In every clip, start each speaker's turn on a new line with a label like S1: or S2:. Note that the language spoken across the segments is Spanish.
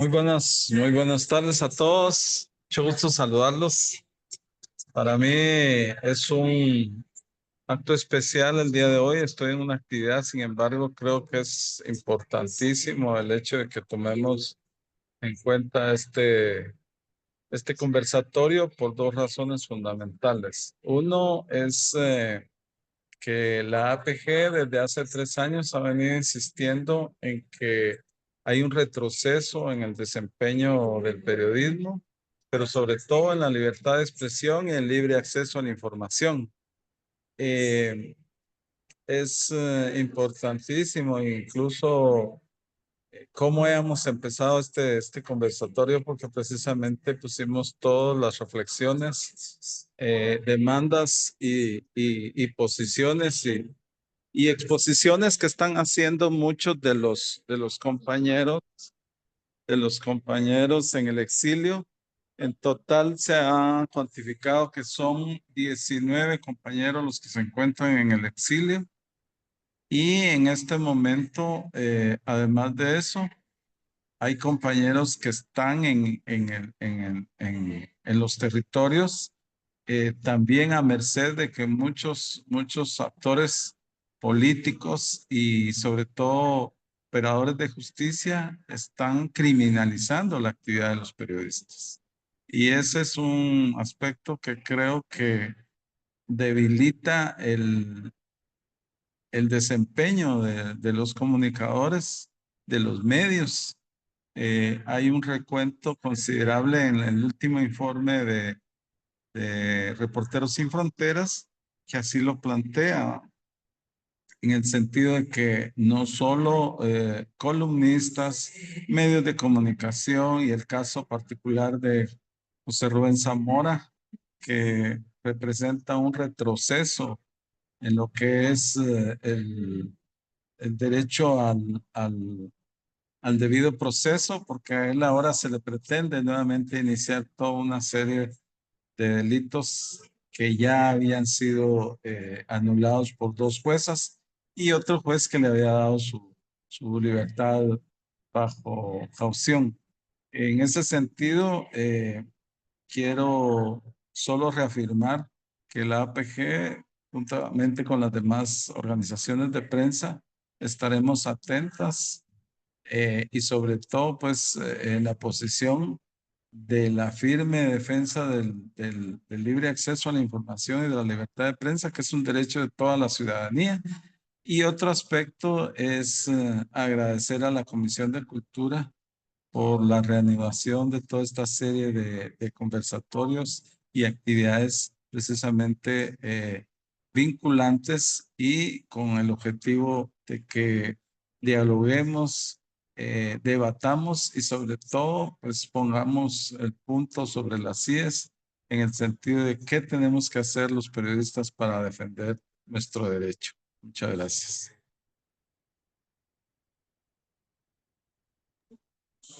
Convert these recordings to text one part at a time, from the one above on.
S1: Muy buenas tardes a todos. Mucho gusto saludarlos. Para mí es un acto especial el día de hoy. Estoy en una actividad, sin embargo, creo que es importantísimo el hecho de que tomemos en cuenta este conversatorio por dos razones fundamentales. Uno es que la APG desde hace 3 años ha venido insistiendo en que hay un retroceso en el desempeño del periodismo, pero sobre todo en la libertad de expresión y el libre acceso a la información. Eh, es importantísimo, incluso cómo hemos empezado este conversatorio, porque precisamente pusimos todas las reflexiones, demandas y posiciones y exposiciones que están haciendo muchos de los compañeros en el exilio. En total se ha cuantificado que son 19 compañeros los que se encuentran en el exilio y en este momento, además de eso, hay compañeros que están en los territorios, también a merced de que muchos actores políticos y sobre todo operadores de justicia están criminalizando la actividad de los periodistas. Y ese es un aspecto que creo que debilita el desempeño de los comunicadores, de los medios. Hay un recuento considerable en el último informe de Reporteros Sin Fronteras, que así lo plantea, en el sentido de que no solo columnistas, medios de comunicación y el caso particular de José Rubén Zamora, que representa un retroceso en lo que es el derecho al debido proceso, porque a él ahora se le pretende nuevamente iniciar toda una serie de delitos que ya habían sido anulados por dos juezas y otro juez que le había dado su libertad bajo caución. En ese sentido, quiero solo reafirmar que la APG, juntamente con las demás organizaciones de prensa, estaremos atentas, y sobre todo pues en la posición de la firme defensa del libre acceso a la información y de la libertad de prensa, que es un derecho de toda la ciudadanía. Y otro aspecto es agradecer a la Comisión de Cultura por la reanudación de toda esta serie de conversatorios y actividades precisamente vinculantes y con el objetivo de que dialoguemos, debatamos y sobre todo pues pongamos el punto sobre las IES en el sentido de qué tenemos que hacer los periodistas para defender nuestro derecho. Muchas gracias.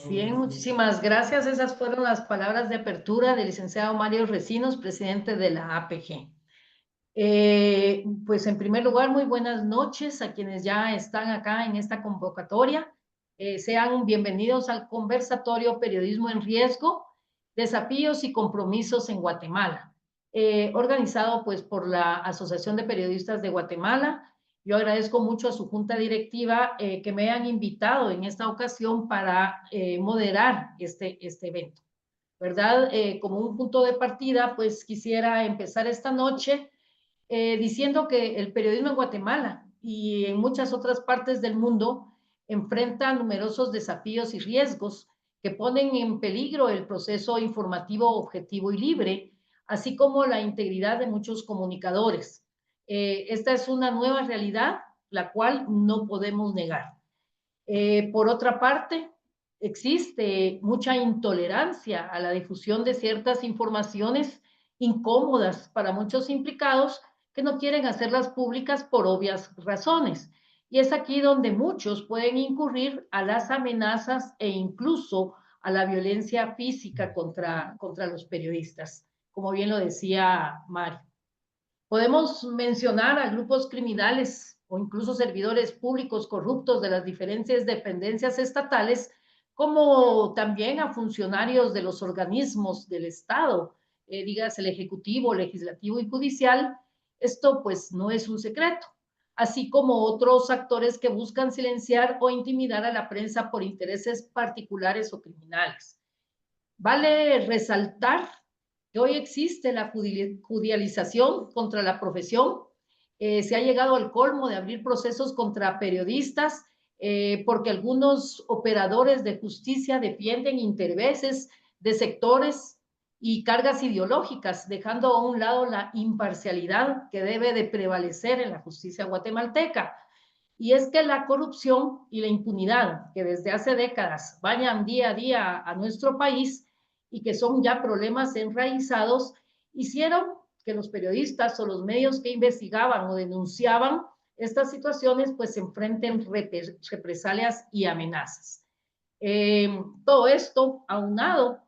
S2: Bien, muchísimas gracias. Esas fueron las palabras de apertura del licenciado Mario Recinos, presidente de la APG. Pues en primer lugar, muy buenas noches a quienes ya están acá en esta convocatoria. Sean bienvenidos al conversatorio Periodismo en Riesgo, Desafíos y Compromisos en Guatemala, organizado pues por la Asociación de Periodistas de Guatemala. Yo agradezco mucho a su junta directiva que me hayan invitado en esta ocasión para moderar este evento, ¿verdad? Como un punto de partida, pues quisiera empezar esta noche diciendo que el periodismo en Guatemala y en muchas otras partes del mundo enfrenta numerosos desafíos y riesgos que ponen en peligro el proceso informativo objetivo y libre, así como la integridad de muchos comunicadores. Esta es una nueva realidad, la cual no podemos negar. Por otra parte, existe mucha intolerancia a la difusión de ciertas informaciones incómodas para muchos implicados que no quieren hacerlas públicas por obvias razones. Y es aquí donde muchos pueden incurrir a las amenazas e incluso a la violencia física contra los periodistas, como bien lo decía Mario. Podemos mencionar a grupos criminales o incluso servidores públicos corruptos de las diferentes dependencias estatales como también a funcionarios de los organismos del Estado, digas el Ejecutivo, Legislativo y Judicial. Esto pues no es un secreto, así como otros actores que buscan silenciar o intimidar a la prensa por intereses particulares o criminales. Vale resaltar que hoy existe la judicialización contra la profesión. Se ha llegado al colmo de abrir procesos contra periodistas porque algunos operadores de justicia defienden intereses de sectores y cargas ideológicas, dejando a un lado la imparcialidad que debe de prevalecer en la justicia guatemalteca. Y es que la corrupción y la impunidad que desde hace décadas bañan día a día a nuestro país y que son ya problemas enraizados, hicieron que los periodistas o los medios que investigaban o denunciaban estas situaciones pues se enfrenten represalias y amenazas. Todo esto aunado,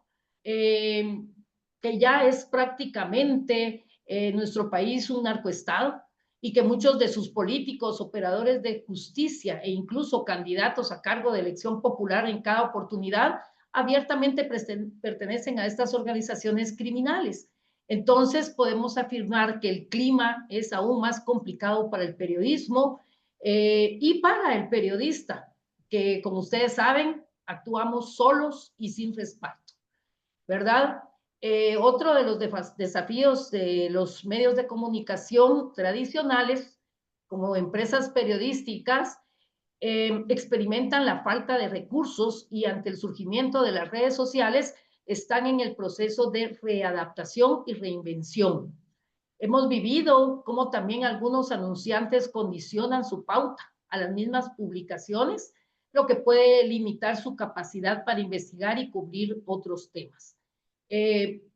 S2: que ya es prácticamente nuestro país un narcoestado y que muchos de sus políticos, operadores de justicia e incluso candidatos a cargo de elección popular en cada oportunidad abiertamente pertenecen a estas organizaciones criminales. Entonces podemos afirmar que el clima es aún más complicado para el periodismo y para el periodista, que como ustedes saben, actuamos solos y sin respaldo, ¿verdad? Otro de los desafíos de los medios de comunicación tradicionales, como empresas periodísticas, experimentan la falta de recursos y ante el surgimiento de las redes sociales están en el proceso de readaptación y reinvención. Hemos vivido cómo también algunos anunciantes condicionan su pauta a las mismas publicaciones, lo que puede limitar su capacidad para investigar y cubrir otros temas.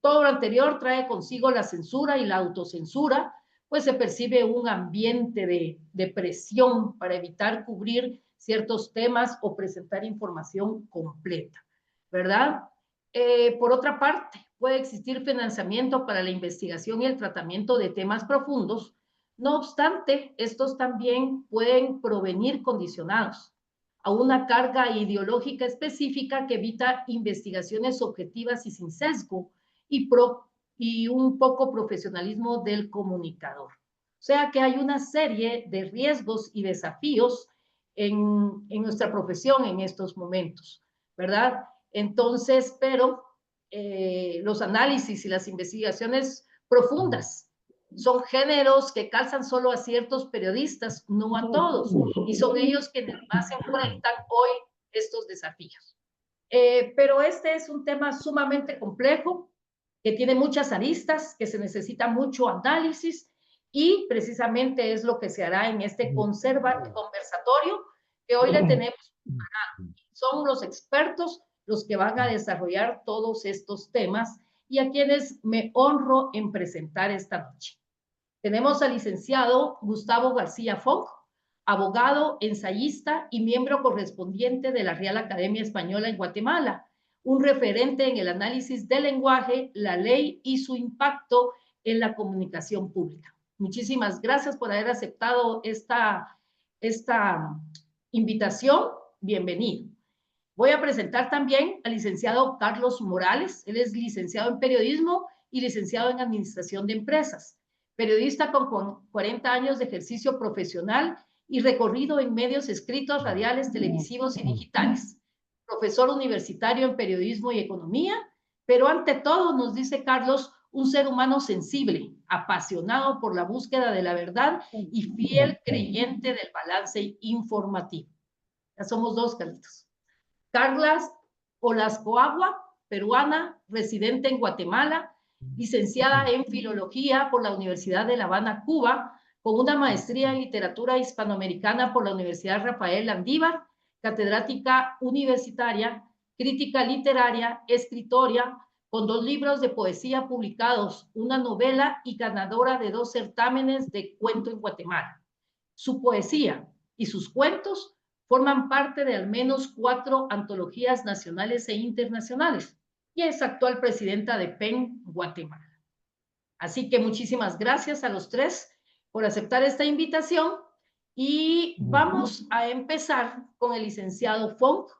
S2: Todo lo anterior trae consigo la censura y la autocensura, pues se percibe un ambiente de presión para evitar cubrir ciertos temas o presentar información completa, ¿verdad? Por otra parte, puede existir financiamiento para la investigación y el tratamiento de temas profundos. No obstante, estos también pueden provenir condicionados a una carga ideológica específica que evita investigaciones objetivas y sin sesgo y un poco profesionalismo del comunicador. O sea que hay una serie de riesgos y desafíos en nuestra profesión en estos momentos, ¿verdad? Entonces, pero los análisis y las investigaciones profundas son géneros que calzan solo a ciertos periodistas, no a todos, y son ellos quienes más enfrentan hoy estos desafíos. Pero este es un tema sumamente complejo, que tiene muchas aristas, que se necesita mucho análisis, y precisamente es lo que se hará en este conversatorio que hoy le tenemos. Son los expertos los que van a desarrollar todos estos temas y a quienes me honro en presentar esta noche. Tenemos al licenciado Gustavo García Fonc, abogado, ensayista y miembro correspondiente de la Real Academia Española en Guatemala, un referente en el análisis del lenguaje, la ley y su impacto en la comunicación pública. Muchísimas gracias por haber aceptado esta invitación. Bienvenido. Voy a presentar también al licenciado Carlos Morales. Él es licenciado en periodismo y licenciado en administración de empresas, periodista con 40 años de ejercicio profesional y recorrido en medios escritos, radiales, televisivos y digitales, profesor universitario en periodismo y economía, pero ante todo, nos dice Carlos, un ser humano sensible, apasionado por la búsqueda de la verdad y fiel creyente del balance informativo. Ya somos dos, Carlitos. Carla Olascoagua, peruana, residente en Guatemala, licenciada en Filología por la Universidad de La Habana, Cuba, con una maestría en Literatura Hispanoamericana por la Universidad Rafael Landívar, catedrática universitaria, crítica literaria, escritora, con 2 libros de poesía publicados, una novela y ganadora de 2 certámenes de cuento en Guatemala. Su poesía y sus cuentos forman parte de al menos 4 antologías nacionales e internacionales y es actual presidenta de PEN Guatemala. Así que muchísimas gracias a los 3 por aceptar esta invitación y vamos a empezar con el licenciado Fonc,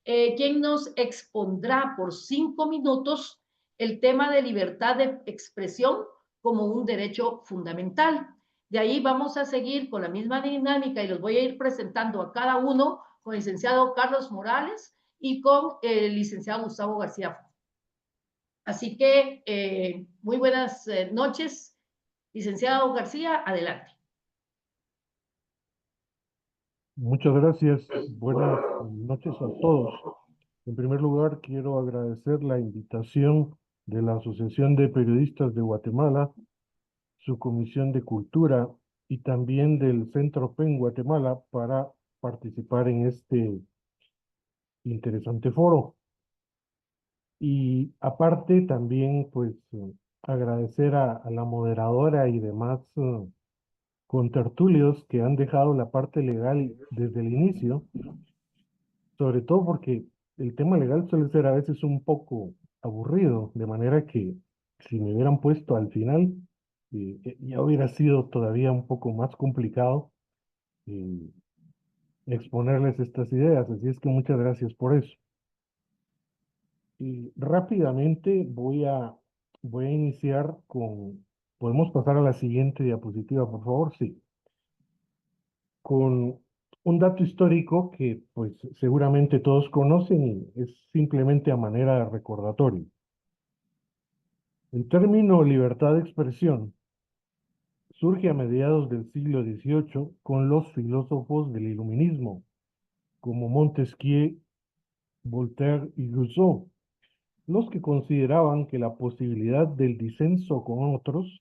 S2: quien nos expondrá por 5 minutos el tema de libertad de expresión como un derecho fundamental. De ahí vamos a seguir con la misma dinámica y los voy a ir presentando a cada uno con el licenciado Carlos Morales y con el licenciado Gustavo García. Así que muy buenas noches, licenciado García, adelante.
S3: Muchas gracias. Buenas noches a todos. En primer lugar, quiero agradecer la invitación de la Asociación de Periodistas de Guatemala, su Comisión de Cultura y también del Centro PEN Guatemala para participar en este interesante foro. Y aparte también, pues, agradecer a la moderadora y demás contertulios que han dejado la parte legal desde el inicio, sobre todo porque el tema legal suele ser a veces un poco aburrido, de manera que si me hubieran puesto al final, ya hubiera sido todavía un poco más complicado eh, exponerles estas ideas, así es que muchas gracias por eso. Y rápidamente voy a iniciar con, podemos pasar a la siguiente diapositiva, por favor, sí, con un dato histórico que pues seguramente todos conocen y es simplemente a manera de recordatorio. El término libertad de expresión surge a mediados del siglo XVIII con los filósofos del Iluminismo, como Montesquieu, Voltaire y Rousseau, los que consideraban que la posibilidad del disenso con otros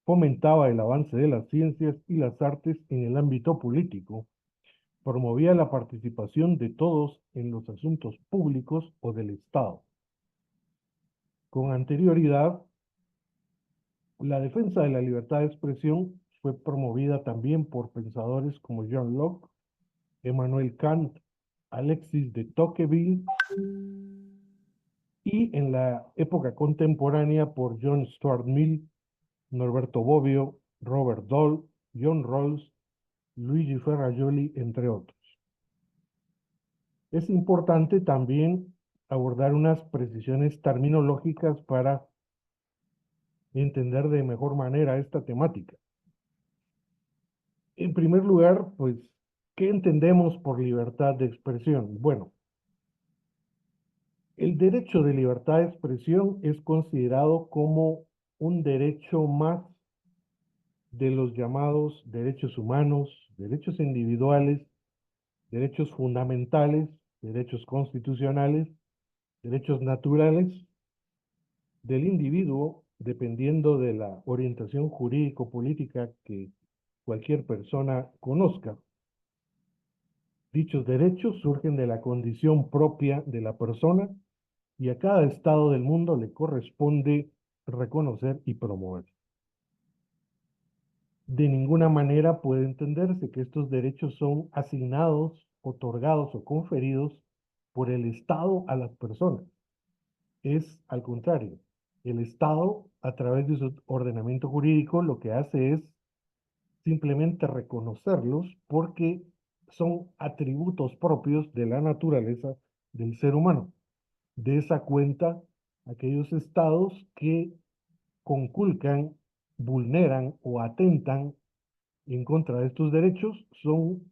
S3: fomentaba el avance de las ciencias y las artes en el ámbito político, promovía la participación de todos en los asuntos públicos o del Estado. Con anterioridad, la defensa de la libertad de expresión fue promovida también por pensadores como John Locke, Emmanuel Kant, Alexis de Tocqueville y en la época contemporánea por John Stuart Mill, Norberto Bobbio, Robert Dole, John Rawls, Luigi Ferrajoli, entre otros. Es importante también abordar unas precisiones terminológicas para entender de mejor manera esta temática. En primer lugar, pues, ¿qué entendemos por libertad de expresión? Bueno, el derecho de libertad de expresión es considerado como un derecho más de los llamados derechos humanos, derechos individuales, derechos fundamentales, derechos constitucionales, derechos naturales del individuo, dependiendo de la orientación jurídico-política que cualquier persona conozca. Dichos derechos surgen de la condición propia de la persona y a cada estado del mundo le corresponde reconocer y promover. De ninguna manera puede entenderse que estos derechos son asignados, otorgados o conferidos por el Estado a las personas. Es al contrario. El Estado, a través de su ordenamiento jurídico, lo que hace es simplemente reconocerlos porque son atributos propios de la naturaleza del ser humano. De esa cuenta, aquellos estados que conculcan, vulneran o atentan en contra de estos derechos son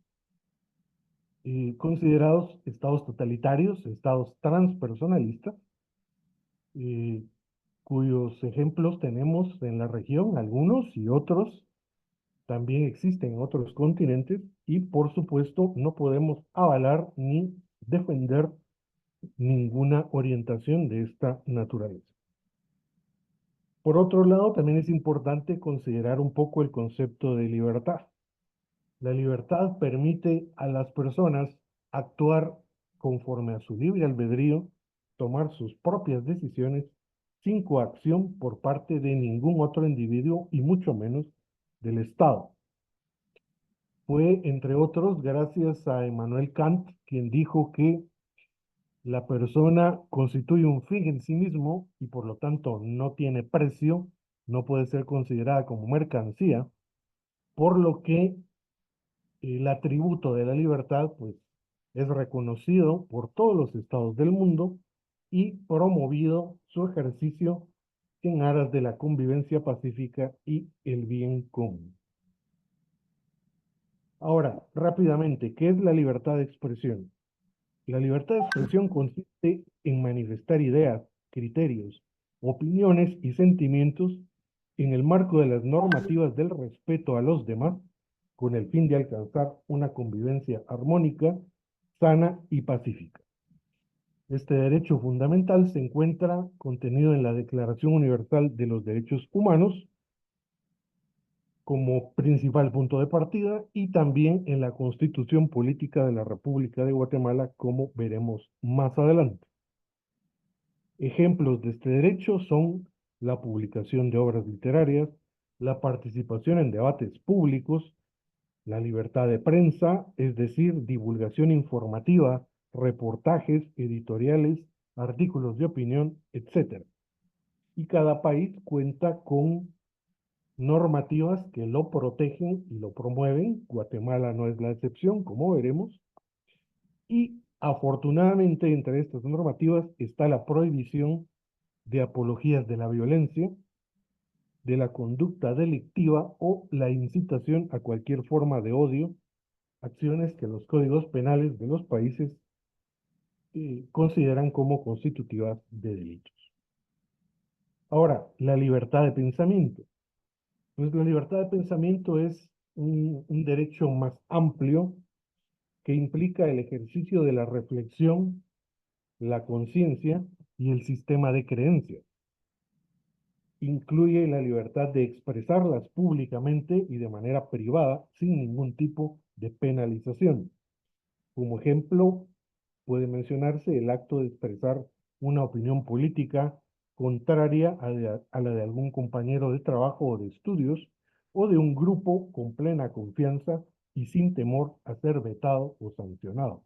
S3: considerados estados totalitarios, estados transpersonalistas, cuyos ejemplos tenemos en la región, algunos y otros también existen en otros continentes y por supuesto no podemos avalar ni defender ninguna orientación de esta naturaleza. Por otro lado, también es importante considerar un poco el concepto de libertad. La libertad permite a las personas actuar conforme a su libre albedrío, tomar sus propias decisiones sin coacción por parte de ningún otro individuo y mucho menos del Estado. Fue, entre otros, gracias a Emmanuel Kant, quien dijo que la persona constituye un fin en sí mismo y por lo tanto no tiene precio, no puede ser considerada como mercancía, por lo que el atributo de la libertad pues es reconocido por todos los estados del mundo y promovido su ejercicio en aras de la convivencia pacífica y el bien común. Ahora, rápidamente, ¿qué es la libertad de expresión? La libertad de expresión consiste en manifestar ideas, criterios, opiniones y sentimientos en el marco de las normativas del respeto a los demás, con el fin de alcanzar una convivencia armónica, sana y pacífica. Este derecho fundamental se encuentra contenido en la Declaración Universal de los Derechos Humanos como principal punto de partida y también en la Constitución Política de la República de Guatemala, como veremos más adelante. Ejemplos de este derecho son la publicación de obras literarias, la participación en debates públicos, la libertad de prensa, es decir, divulgación informativa, reportajes, editoriales, artículos de opinión, etc. Y cada país cuenta con normativas que lo protegen y lo promueven. Guatemala no es la excepción, como veremos. Y afortunadamente entre estas normativas está la prohibición de apologías de la violencia, de la conducta delictiva o la incitación a cualquier forma de odio, acciones que los códigos penales de los países consideran como constitutivas de delitos. Ahora, la libertad de pensamiento. Pues la libertad de pensamiento es un derecho más amplio que implica el ejercicio de la reflexión, la conciencia y el sistema de creencias. Incluye la libertad de expresarlas públicamente y de manera privada sin ningún tipo de penalización. Como ejemplo, puede mencionarse el acto de expresar una opinión política contraria a la de algún compañero de trabajo o de estudios, o de un grupo con plena confianza y sin temor a ser vetado o sancionado.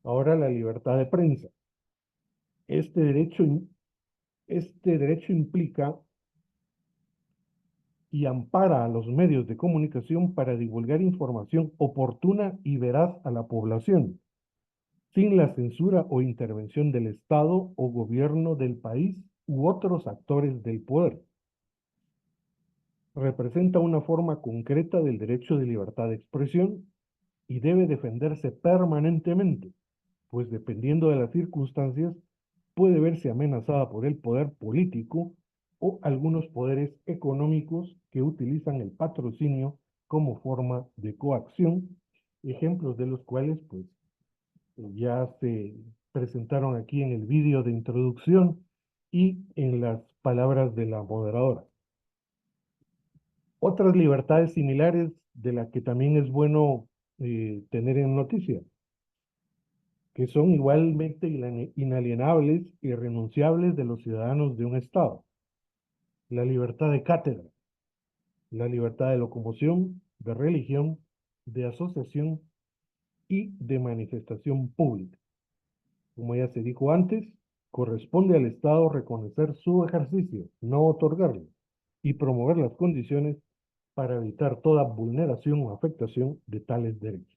S3: Ahora la libertad de prensa. Este derecho implica y ampara a los medios de comunicación para divulgar información oportuna y veraz a la población, sin la censura o intervención del Estado o gobierno del país u otros actores del poder. Representa una forma concreta del derecho de libertad de expresión y debe defenderse permanentemente, pues dependiendo de las circunstancias, puede verse amenazada por el poder político o algunos poderes económicos que utilizan el patrocinio como forma de coacción, ejemplos de los cuales pues ya se presentaron aquí en el vídeo de introducción y en las palabras de la moderadora. Otras libertades similares de las que también es bueno tener en noticia, que son igualmente inalienables y irrenunciables de los ciudadanos de un Estado. La libertad de cátedra, la libertad de locomoción, de religión, de asociación y de manifestación pública. Como ya se dijo antes, corresponde al Estado reconocer su ejercicio, no otorgarlo, y promover las condiciones para evitar toda vulneración o afectación de tales derechos.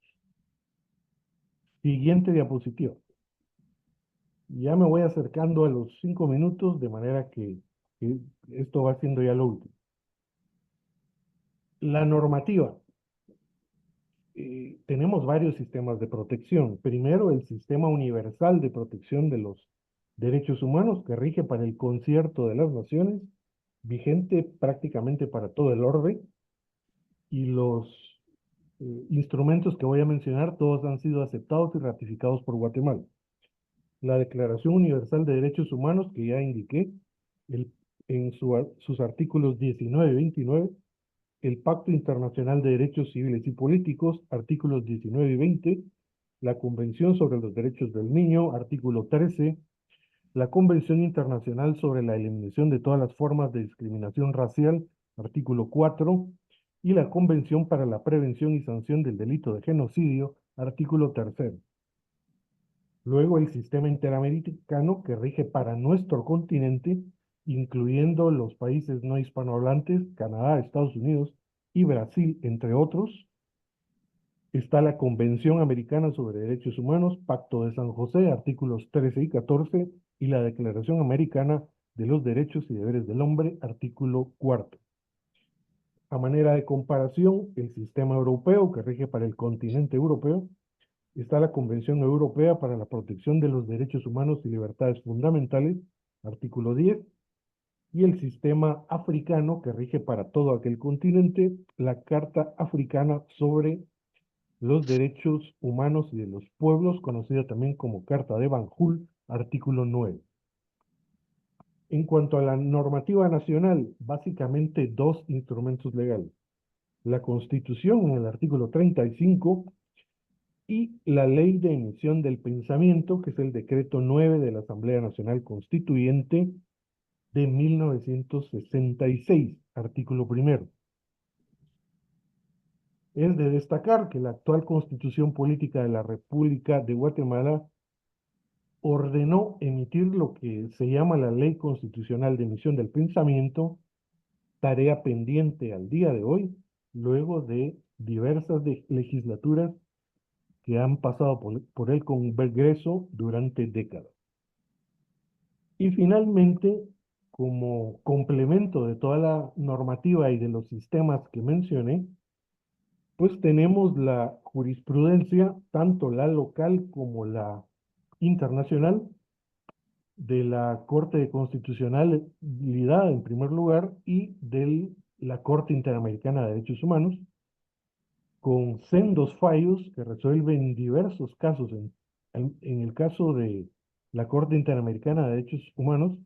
S3: Siguiente diapositiva. Ya me voy acercando a los 5 minutos, de manera que esto va siendo ya lo último. La normativa. Tenemos varios sistemas de protección. Primero, el Sistema Universal de Protección de los Derechos Humanos, que rige para el Concierto de las Naciones, vigente prácticamente para todo el orbe, y los instrumentos que voy a mencionar, todos han sido aceptados y ratificados por Guatemala. La Declaración Universal de Derechos Humanos, que ya indiqué, en sus artículos 19 y 29, el Pacto Internacional de Derechos Civiles y Políticos, artículos 19 y 20, la Convención sobre los Derechos del Niño, artículo 13, la Convención Internacional sobre la Eliminación de todas las formas de discriminación racial, artículo 4, y la Convención para la Prevención y Sanción del Delito de Genocidio, artículo 3. Luego el sistema interamericano que rige para nuestro continente, incluyendo los países no hispanohablantes, Canadá, Estados Unidos y Brasil, entre otros. está la Convención Americana sobre Derechos Humanos, Pacto de San José, artículos 13 y 14, y la Declaración Americana de los Derechos y Deberes del Hombre, artículo 4. A manera de comparación, el sistema europeo que rige para el continente europeo está la Convención Europea para la Protección de los Derechos Humanos y Libertades Fundamentales, artículo 10, y el sistema africano que rige para todo aquel continente, la Carta Africana sobre los Derechos Humanos y de los Pueblos, conocida también como Carta de Banjul, artículo 9. En cuanto a la normativa nacional, básicamente dos instrumentos legales. La Constitución en el artículo 35 y la Ley de Emisión del Pensamiento, que es el decreto 9 de la Asamblea Nacional Constituyente de 1966, artículo primero. Es de destacar que la actual Constitución Política de la República de Guatemala ordenó emitir lo que se llama la Ley Constitucional de Emisión del Pensamiento, tarea pendiente al día de hoy, luego de diversas legislaturas que han pasado por el Congreso durante décadas. Y finalmente, como complemento de toda la normativa y de los sistemas que mencioné, pues tenemos la jurisprudencia, tanto la local como la internacional, de la Corte de Constitucionalidad en primer lugar y de la Corte Interamericana de Derechos Humanos, con sendos fallos que resuelven diversos casos. En el caso de la Corte Interamericana de Derechos Humanos,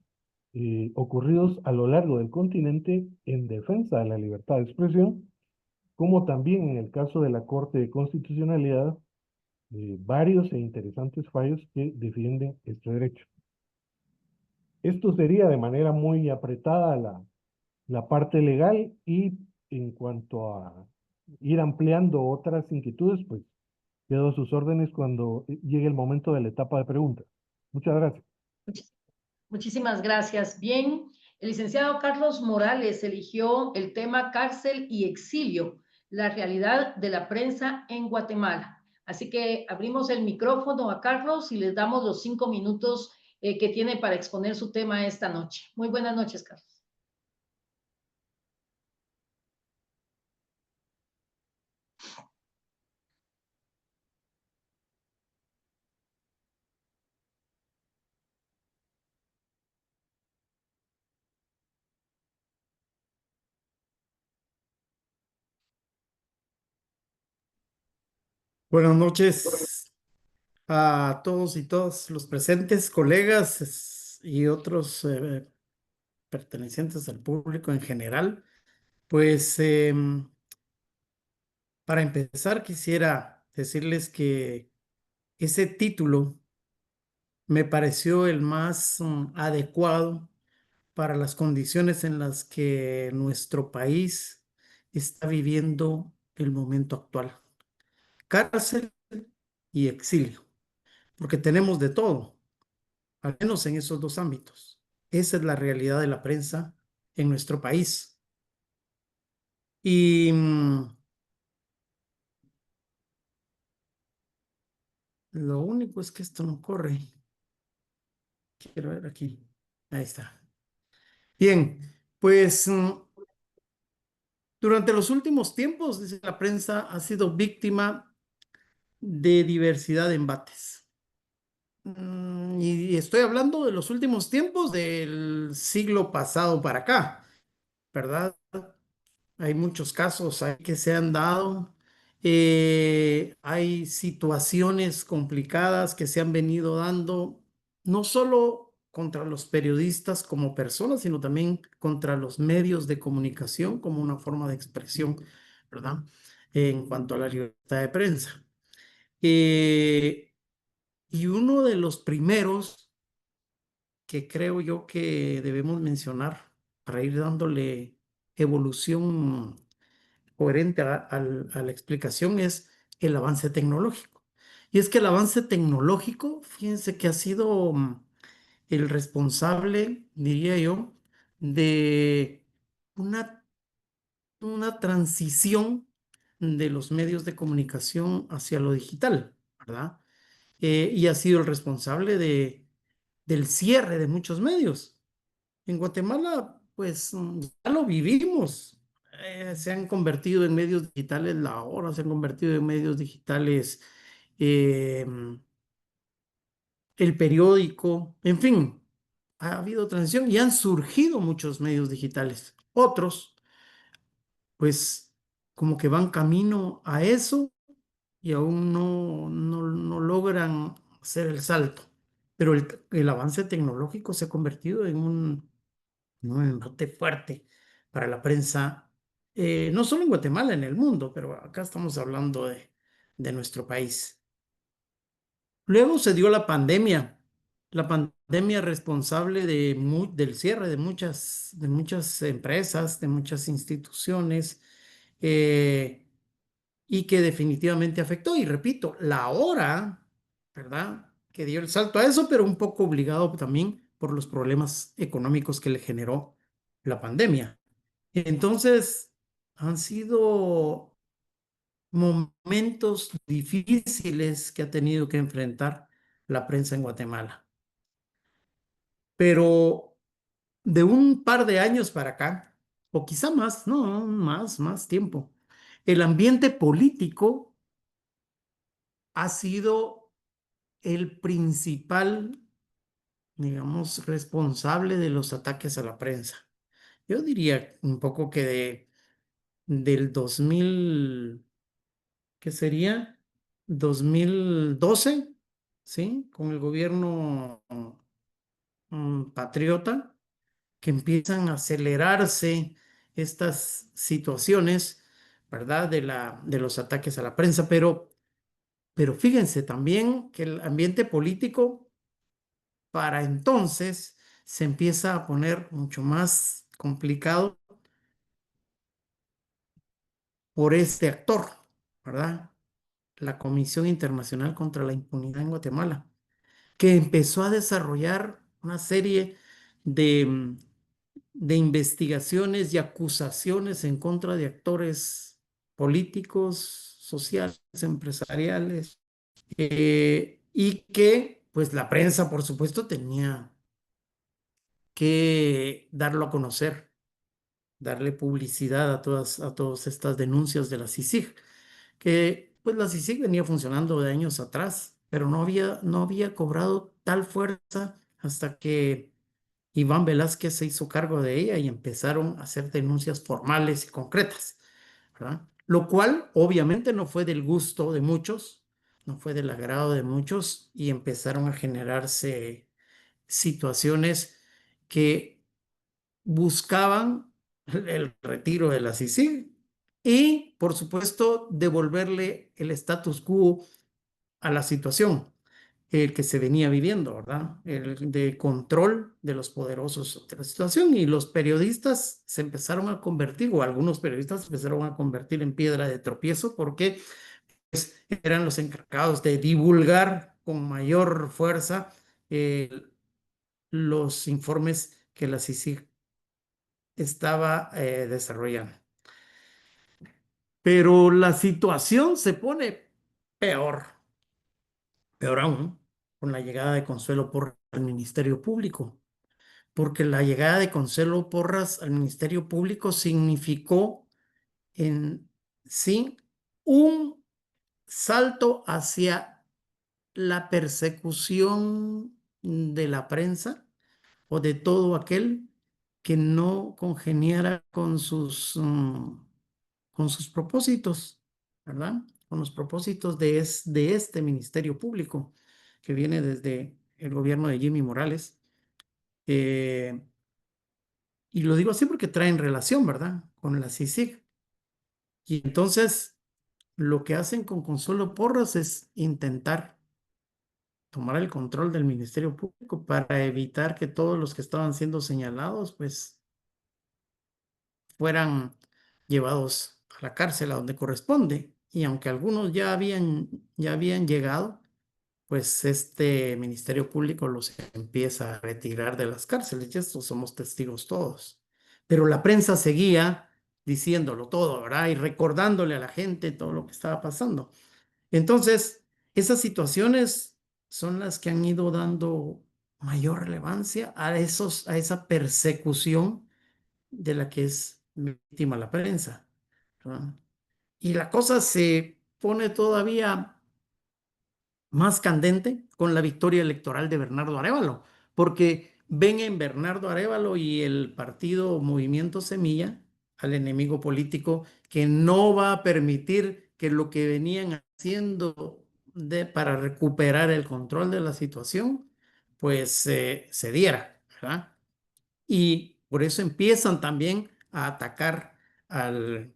S3: ocurridos a lo largo del continente en defensa de la libertad de expresión, como también en el caso de la Corte de Constitucionalidad, varios e interesantes fallos que defienden este derecho. Esto sería de manera muy apretada la parte legal, y en cuanto a ir ampliando otras inquietudes, pues quedo a sus órdenes cuando llegue el momento de la etapa de preguntas. Muchas gracias.
S2: Muchísimas gracias. Bien, el licenciado Carlos Morales eligió el tema cárcel y exilio, la realidad de la prensa en Guatemala. Así que abrimos el micrófono a Carlos y les damos los 5 minutos que tiene para exponer su tema esta noche. Muy buenas noches, Carlos.
S4: Buenas noches a todos y todas los presentes, colegas y otros pertenecientes al público en general. Pues para empezar quisiera decirles que ese título me pareció el más adecuado para las condiciones en las que nuestro país está viviendo el momento actual. Cárcel y exilio, porque tenemos de todo, al menos en esos dos ámbitos. Esa es la realidad de la prensa en nuestro país. Y lo único es que esto no corre. Quiero ver aquí. Ahí está. Bien, pues durante los últimos tiempos, dice la prensa, ha sido víctima de diversidad de embates. Y estoy hablando de los últimos tiempos del siglo pasado para acá, ¿verdad? Hay muchos casos ahí que se han dado. Hay situaciones complicadas que se han venido dando, no solo contra los periodistas como personas, sino también contra los medios de comunicación como una forma de expresión, ¿verdad? En cuanto a la libertad de prensa. Y uno de los primeros que creo yo que debemos mencionar para ir dándole evolución coherente a la explicación es el avance tecnológico. Y es que el avance tecnológico, fíjense que ha sido el responsable, diría yo, de una transición de los medios de comunicación hacia lo digital, ¿verdad? Y ha sido el responsable del cierre de muchos medios. En Guatemala, pues ya lo vivimos. Se han convertido en medios digitales La Hora, se han convertido en medios digitales eh, El Periódico, en fin, ha habido transición y han surgido muchos medios digitales. Otros, pues, como que van camino a eso y aún no logran hacer el salto. Pero el avance tecnológico se ha convertido en un embate fuerte para la prensa, no solo en Guatemala, en el mundo, pero acá estamos hablando de nuestro país. Luego se dio la pandemia responsable del cierre de muchas empresas, de muchas instituciones, eh, y que definitivamente afectó. Y repito, la hora, ¿verdad? Que dio el salto a eso, pero un poco obligado también por los problemas económicos que le generó la pandemia. Entonces, han sido momentos difíciles que ha tenido que enfrentar la prensa en Guatemala. Pero de un par de años para acá, o quizá más, no, más tiempo, el ambiente político ha sido el principal, digamos, responsable de los ataques a la prensa. Yo diría un poco que del 2000, ¿qué sería? 2012, ¿sí? Con el gobierno patriota, que empiezan a acelerarse estas situaciones, ¿verdad? De los ataques a la prensa, pero fíjense también que el ambiente político para entonces se empieza a poner mucho más complicado por este actor, ¿verdad? La Comisión Internacional contra la Impunidad en Guatemala, que empezó a desarrollar una serie de, de investigaciones y acusaciones en contra de actores políticos, sociales, empresariales, y que pues la prensa, por supuesto, tenía que darlo a conocer, darle publicidad a todas estas denuncias de la CICIG, que pues la CICIG venía funcionando de años atrás, pero no había cobrado tal fuerza hasta que Iván Velázquez se hizo cargo de ella y empezaron a hacer denuncias formales y concretas, ¿verdad? Lo cual obviamente no fue del gusto de muchos, no fue del agrado de muchos y empezaron a generarse situaciones que buscaban el retiro de la CICIG y, por supuesto, devolverle el status quo a la situación, el que se venía viviendo, ¿verdad? El de control de los poderosos de la situación. Y los periodistas se empezaron a convertir, o algunos periodistas se empezaron a convertir en piedra de tropiezo porque pues, eran los encargados de divulgar con mayor fuerza los informes que la CICIG estaba desarrollando. Pero la situación se pone peor, peor aún, con la llegada de Consuelo Porras al Ministerio Público, porque la llegada de Consuelo Porras al Ministerio Público significó en sí un salto hacia la persecución de la prensa o de todo aquel que no congeniara con sus propósitos, ¿verdad? Con los propósitos de este Ministerio Público que viene desde el gobierno de Jimmy Morales. Eh, y lo digo así porque traen relación, ¿verdad? Con la CICIG. Y entonces lo que hacen con Consuelo Porras es intentar tomar el control del Ministerio Público para evitar que todos los que estaban siendo señalados, pues, fueran llevados a la cárcel a donde corresponde. Y aunque algunos ya habían llegado, pues este Ministerio Público los empieza a retirar de las cárceles. Y esto somos testigos todos. Pero la prensa seguía diciéndolo todo, ¿verdad? Y recordándole a la gente todo lo que estaba pasando. Entonces, esas situaciones son las que han ido dando mayor relevancia a esa persecución de la que es víctima la prensa, ¿verdad? Y la cosa se pone todavía más candente con la victoria electoral de Bernardo Arévalo, porque ven en Bernardo Arévalo y el partido Movimiento Semilla al enemigo político que no va a permitir que lo que venían haciendo para recuperar el control de la situación, pues se diera, ¿verdad? Y por eso empiezan también a atacar al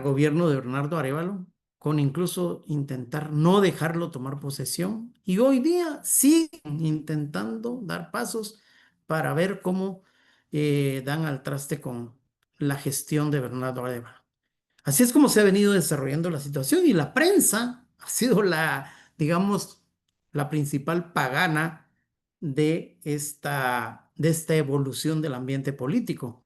S4: gobierno de Bernardo Arévalo, con incluso intentar no dejarlo tomar posesión. Y hoy día siguen intentando dar pasos para ver cómo dan al traste con la gestión de Bernardo Arévalo. Así es como se ha venido desarrollando la situación y la prensa ha sido digamos, la principal pagana de esta evolución del ambiente político.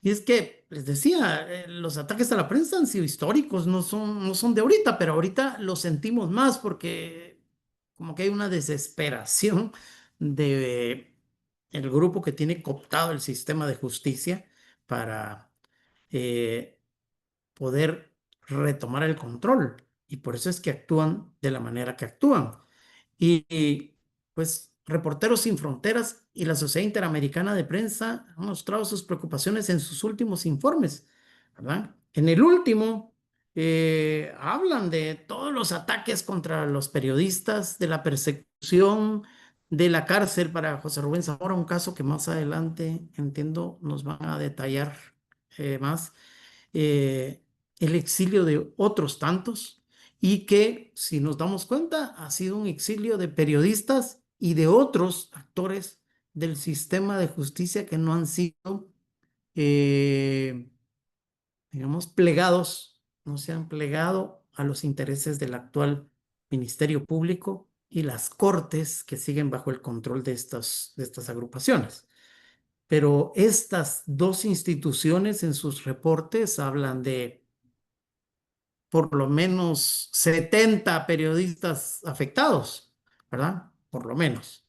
S4: Y es que, les decía, los ataques a la prensa han sido históricos, no son de ahorita, pero ahorita los sentimos más porque como que hay una desesperación de el grupo que tiene cooptado el sistema de justicia para eh, poder retomar el control. Y por eso es que actúan de la manera que actúan. Pues Reporteros Sin Fronteras y la Sociedad Interamericana de Prensa han mostrado sus preocupaciones en sus últimos informes, ¿verdad? En el último, hablan de todos los ataques contra los periodistas, de la persecución, de la cárcel para José Rubén Zamora, un caso que más adelante, entiendo, nos van a detallar más. eh, el exilio de otros tantos y que, si nos damos cuenta, ha sido un exilio de periodistas y de otros actores del sistema de justicia que no han sido, digamos, plegados, no se han plegado a los intereses del actual Ministerio Público y las cortes que siguen bajo el control de estas agrupaciones. Pero estas dos instituciones en sus reportes hablan de por lo menos 70 periodistas afectados, ¿verdad? Por lo menos.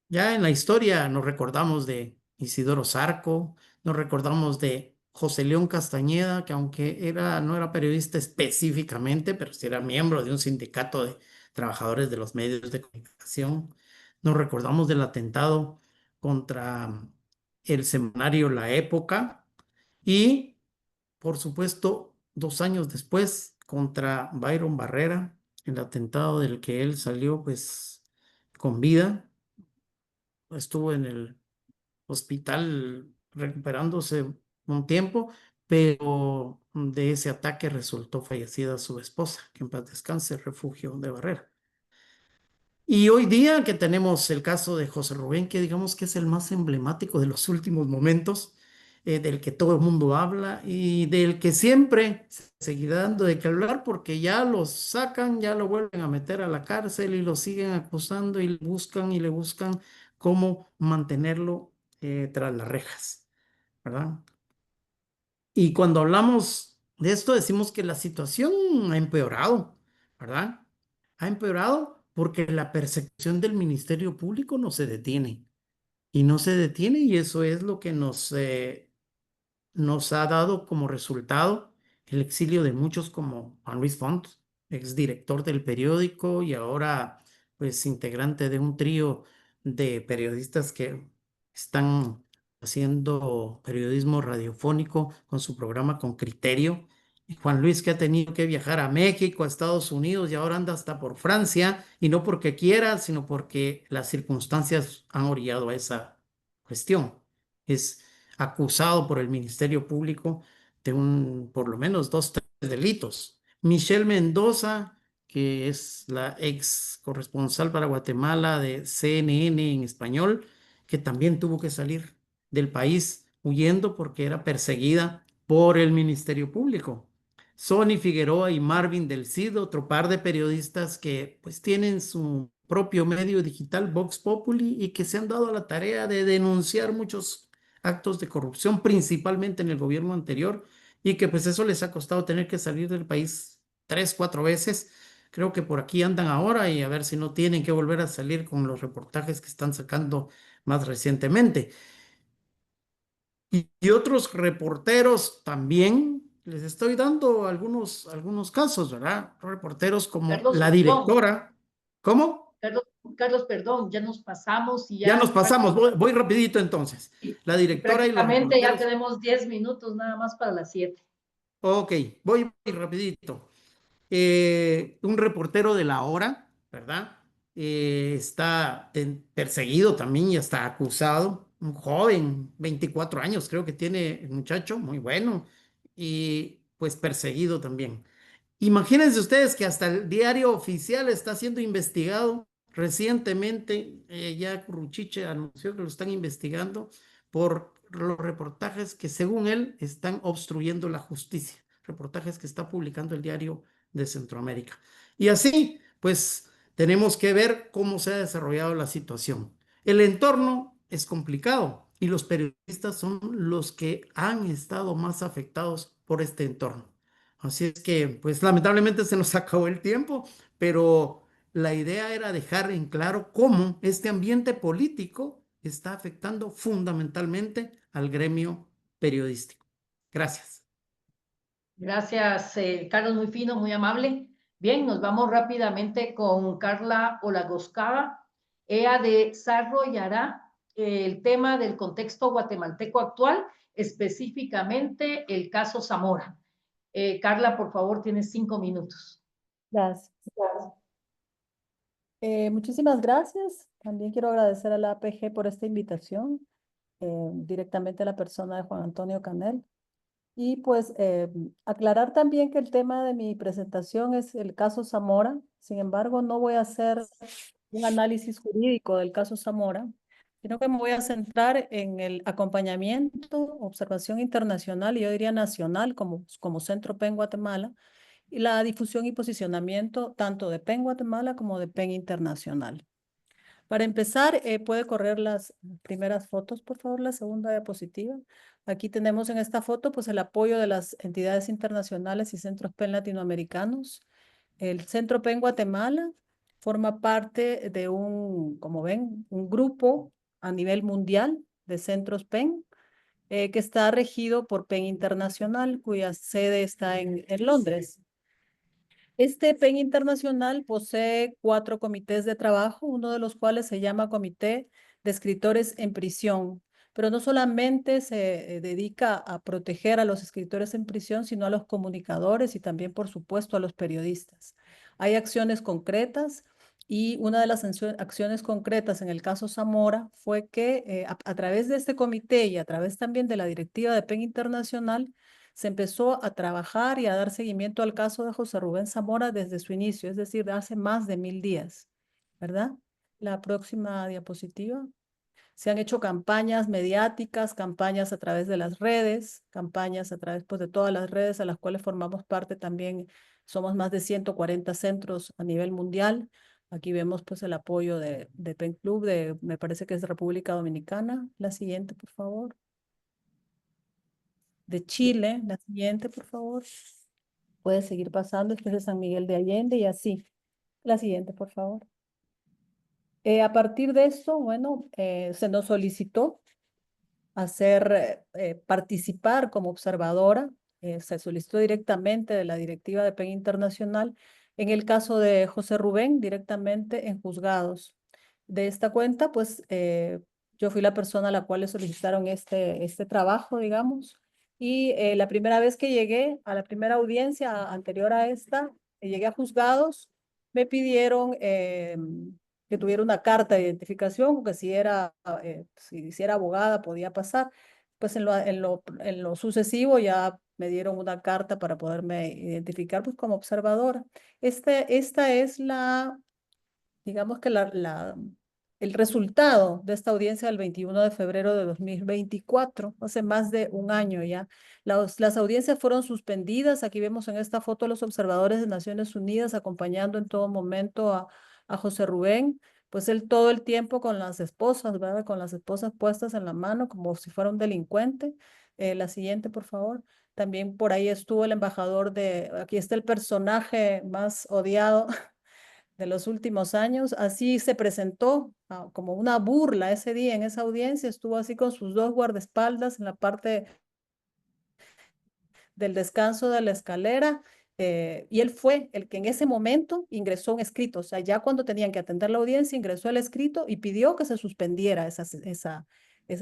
S4: Ya en la historia nos recordamos de Isidoro Zarco, nos recordamos de José León Castañeda, que aunque no era periodista específicamente, pero sí era miembro de un sindicato de trabajadores de los medios de comunicación. Nos recordamos del atentado contra el semanario La Época y, por supuesto, 2 años después, contra Byron Barrera, el atentado del que él salió pues con vida. Estuvo en el hospital recuperándose un tiempo, pero de ese ataque resultó fallecida su esposa, que en paz descanse, refugio de Barrera. Y hoy día que tenemos el caso de José Rubén, que digamos que es el más emblemático de los últimos momentos, del que todo el mundo habla y del que siempre se seguirá dando de qué hablar porque ya lo sacan, ya lo vuelven a meter a la cárcel y lo siguen acusando y le buscan cómo mantenerlo tras las rejas, ¿verdad? Y cuando hablamos de esto decimos que la situación ha empeorado, ¿verdad? Ha empeorado porque la persecución del Ministerio Público no se detiene. Y no se detiene y eso es lo que nos ha dado como resultado el exilio de muchos como Juan Luis Font, exdirector del periódico y ahora pues integrante de un trío de periodistas que están haciendo periodismo radiofónico con su programa Con Criterio. Y Juan Luis que ha tenido que viajar a México, a Estados Unidos y ahora anda hasta por Francia y no porque quiera, sino porque las circunstancias han orillado a esa cuestión. Es acusado por el Ministerio Público de por lo menos 2, 3 delitos. Michelle Mendoza, que es la ex corresponsal para Guatemala de CNN en español, que también tuvo que salir del país huyendo porque era perseguida por el Ministerio Público. Sony Figueroa y Marvin del Cid, otro par de periodistas que pues tienen su propio medio digital, Vox Populi, y que se han dado a la tarea de denunciar muchos actos de corrupción, principalmente en el gobierno anterior, y que pues eso les ha costado tener que salir del país 3, 4 veces. Creo que por aquí andan ahora y a ver si no tienen que volver a salir con los reportajes que están sacando más recientemente. Y otros reporteros también, les estoy dando algunos casos, ¿verdad? Reporteros como
S2: Carlos,
S4: la
S2: perdón,
S4: directora. ¿Cómo?
S2: Carlos, Carlos, perdón, ya nos pasamos y
S4: Ya nos
S2: ya
S4: pasamos, voy rapidito entonces. La
S2: y
S4: directora y los
S2: prácticamente ya
S4: reporteros.
S2: tenemos 10 minutos nada más para las 7.
S4: Ok, voy rapidito. Un reportero de La Hora, ¿verdad? Está perseguido también y está acusado. Un joven, 24 años, creo que tiene el muchacho, muy bueno, y pues perseguido también. Imagínense ustedes que hasta el diario oficial está siendo investigado. Recientemente, ya Curruchiche anunció que lo están investigando por los reportajes que, según él, están obstruyendo la justicia. Reportajes que está publicando el diario de Centroamérica. Y así, pues, tenemos que ver cómo se ha desarrollado la situación. El entorno es complicado y los periodistas son los que han estado más afectados por este entorno. Así es que, pues lamentablemente se nos acabó el tiempo, pero la idea era dejar en claro cómo este ambiente político está afectando fundamentalmente al gremio periodístico. Gracias.
S2: Gracias, Carlos, muy fino, muy amable. Bien, nos vamos rápidamente con Carla Olagoscada. Ella desarrollará el tema del contexto guatemalteco actual, específicamente el caso Zamora. Carla, por favor, tienes 5 minutos.
S5: Gracias. Muchísimas gracias. También quiero agradecer a la APG por esta invitación, directamente a la persona de Juan Antonio Canel. Y pues aclarar también que el tema de mi presentación es el caso Zamora. Sin embargo, no voy a hacer un análisis jurídico del caso Zamora, sino que me voy a centrar en el acompañamiento, observación internacional y yo diría nacional como Centro PEN Guatemala, y la difusión y posicionamiento tanto de PEN Guatemala como de PEN Internacional. Para empezar, puede correr las primeras fotos, por favor, la segunda diapositiva. Aquí tenemos en esta foto pues el apoyo de las entidades internacionales y centros PEN latinoamericanos. El Centro PEN Guatemala forma parte de como ven, un grupo a nivel mundial de centros PEN que está regido por PEN Internacional, cuya sede está en Londres. Este PEN Internacional posee 4 comités de trabajo, uno de los cuales se llama Comité de Escritores en Prisión, pero no solamente se dedica a proteger a los escritores en prisión, sino a los comunicadores y también, por supuesto, a los periodistas. Hay acciones concretas y una de las acciones concretas en el caso Zamora fue que a través de este comité y a través también de la directiva de PEN Internacional, se empezó a trabajar y a dar seguimiento al caso de José Rubén Zamora desde su inicio, es decir, de hace más de 1000 días, ¿verdad? La próxima diapositiva. Se han hecho campañas mediáticas, campañas a través de las redes, campañas a través pues, de todas las redes a las cuales formamos parte también. Somos más de 140 centros a nivel mundial. Aquí vemos pues el apoyo de PEN Club, me parece que es de República Dominicana. La siguiente, por favor. De Chile, la siguiente, por favor. Puede seguir pasando, después de San Miguel de Allende y así. La siguiente, por favor. A partir de esto, bueno, se nos solicitó participar como observadora, se solicitó directamente de la directiva de PEN Internacional, en el caso de José Rubén, directamente en juzgados. De esta cuenta, pues, yo fui la persona a la cual le solicitaron este trabajo, digamos, y la primera vez que llegué a la primera audiencia anterior a esta, llegué a juzgados, me pidieron que tuviera una carta de identificación, que si era abogada podía pasar. Pues en lo sucesivo ya me dieron una carta para poderme identificar pues, como observadora. Esta es digamos que el resultado de esta audiencia del 21 de febrero de 2024, hace más de un año ya. Las audiencias fueron suspendidas. Aquí vemos en esta foto a los observadores de Naciones Unidas acompañando en todo momento a José Rubén. pues él todo el tiempo con las esposas, ¿verdad? Con las esposas puestas en la mano como si fuera un delincuente. La siguiente, por favor. También por ahí estuvo el embajador aquí está el personaje más odiado de los últimos años. Así se presentó como una burla ese día en esa audiencia. Estuvo así con sus dos guardaespaldas en la parte del descanso de la escalera. Y él fue el que en ese momento ingresó un escrito. O sea, ya cuando tenían que atender la audiencia, ingresó el escrito y pidió que se suspendiera esa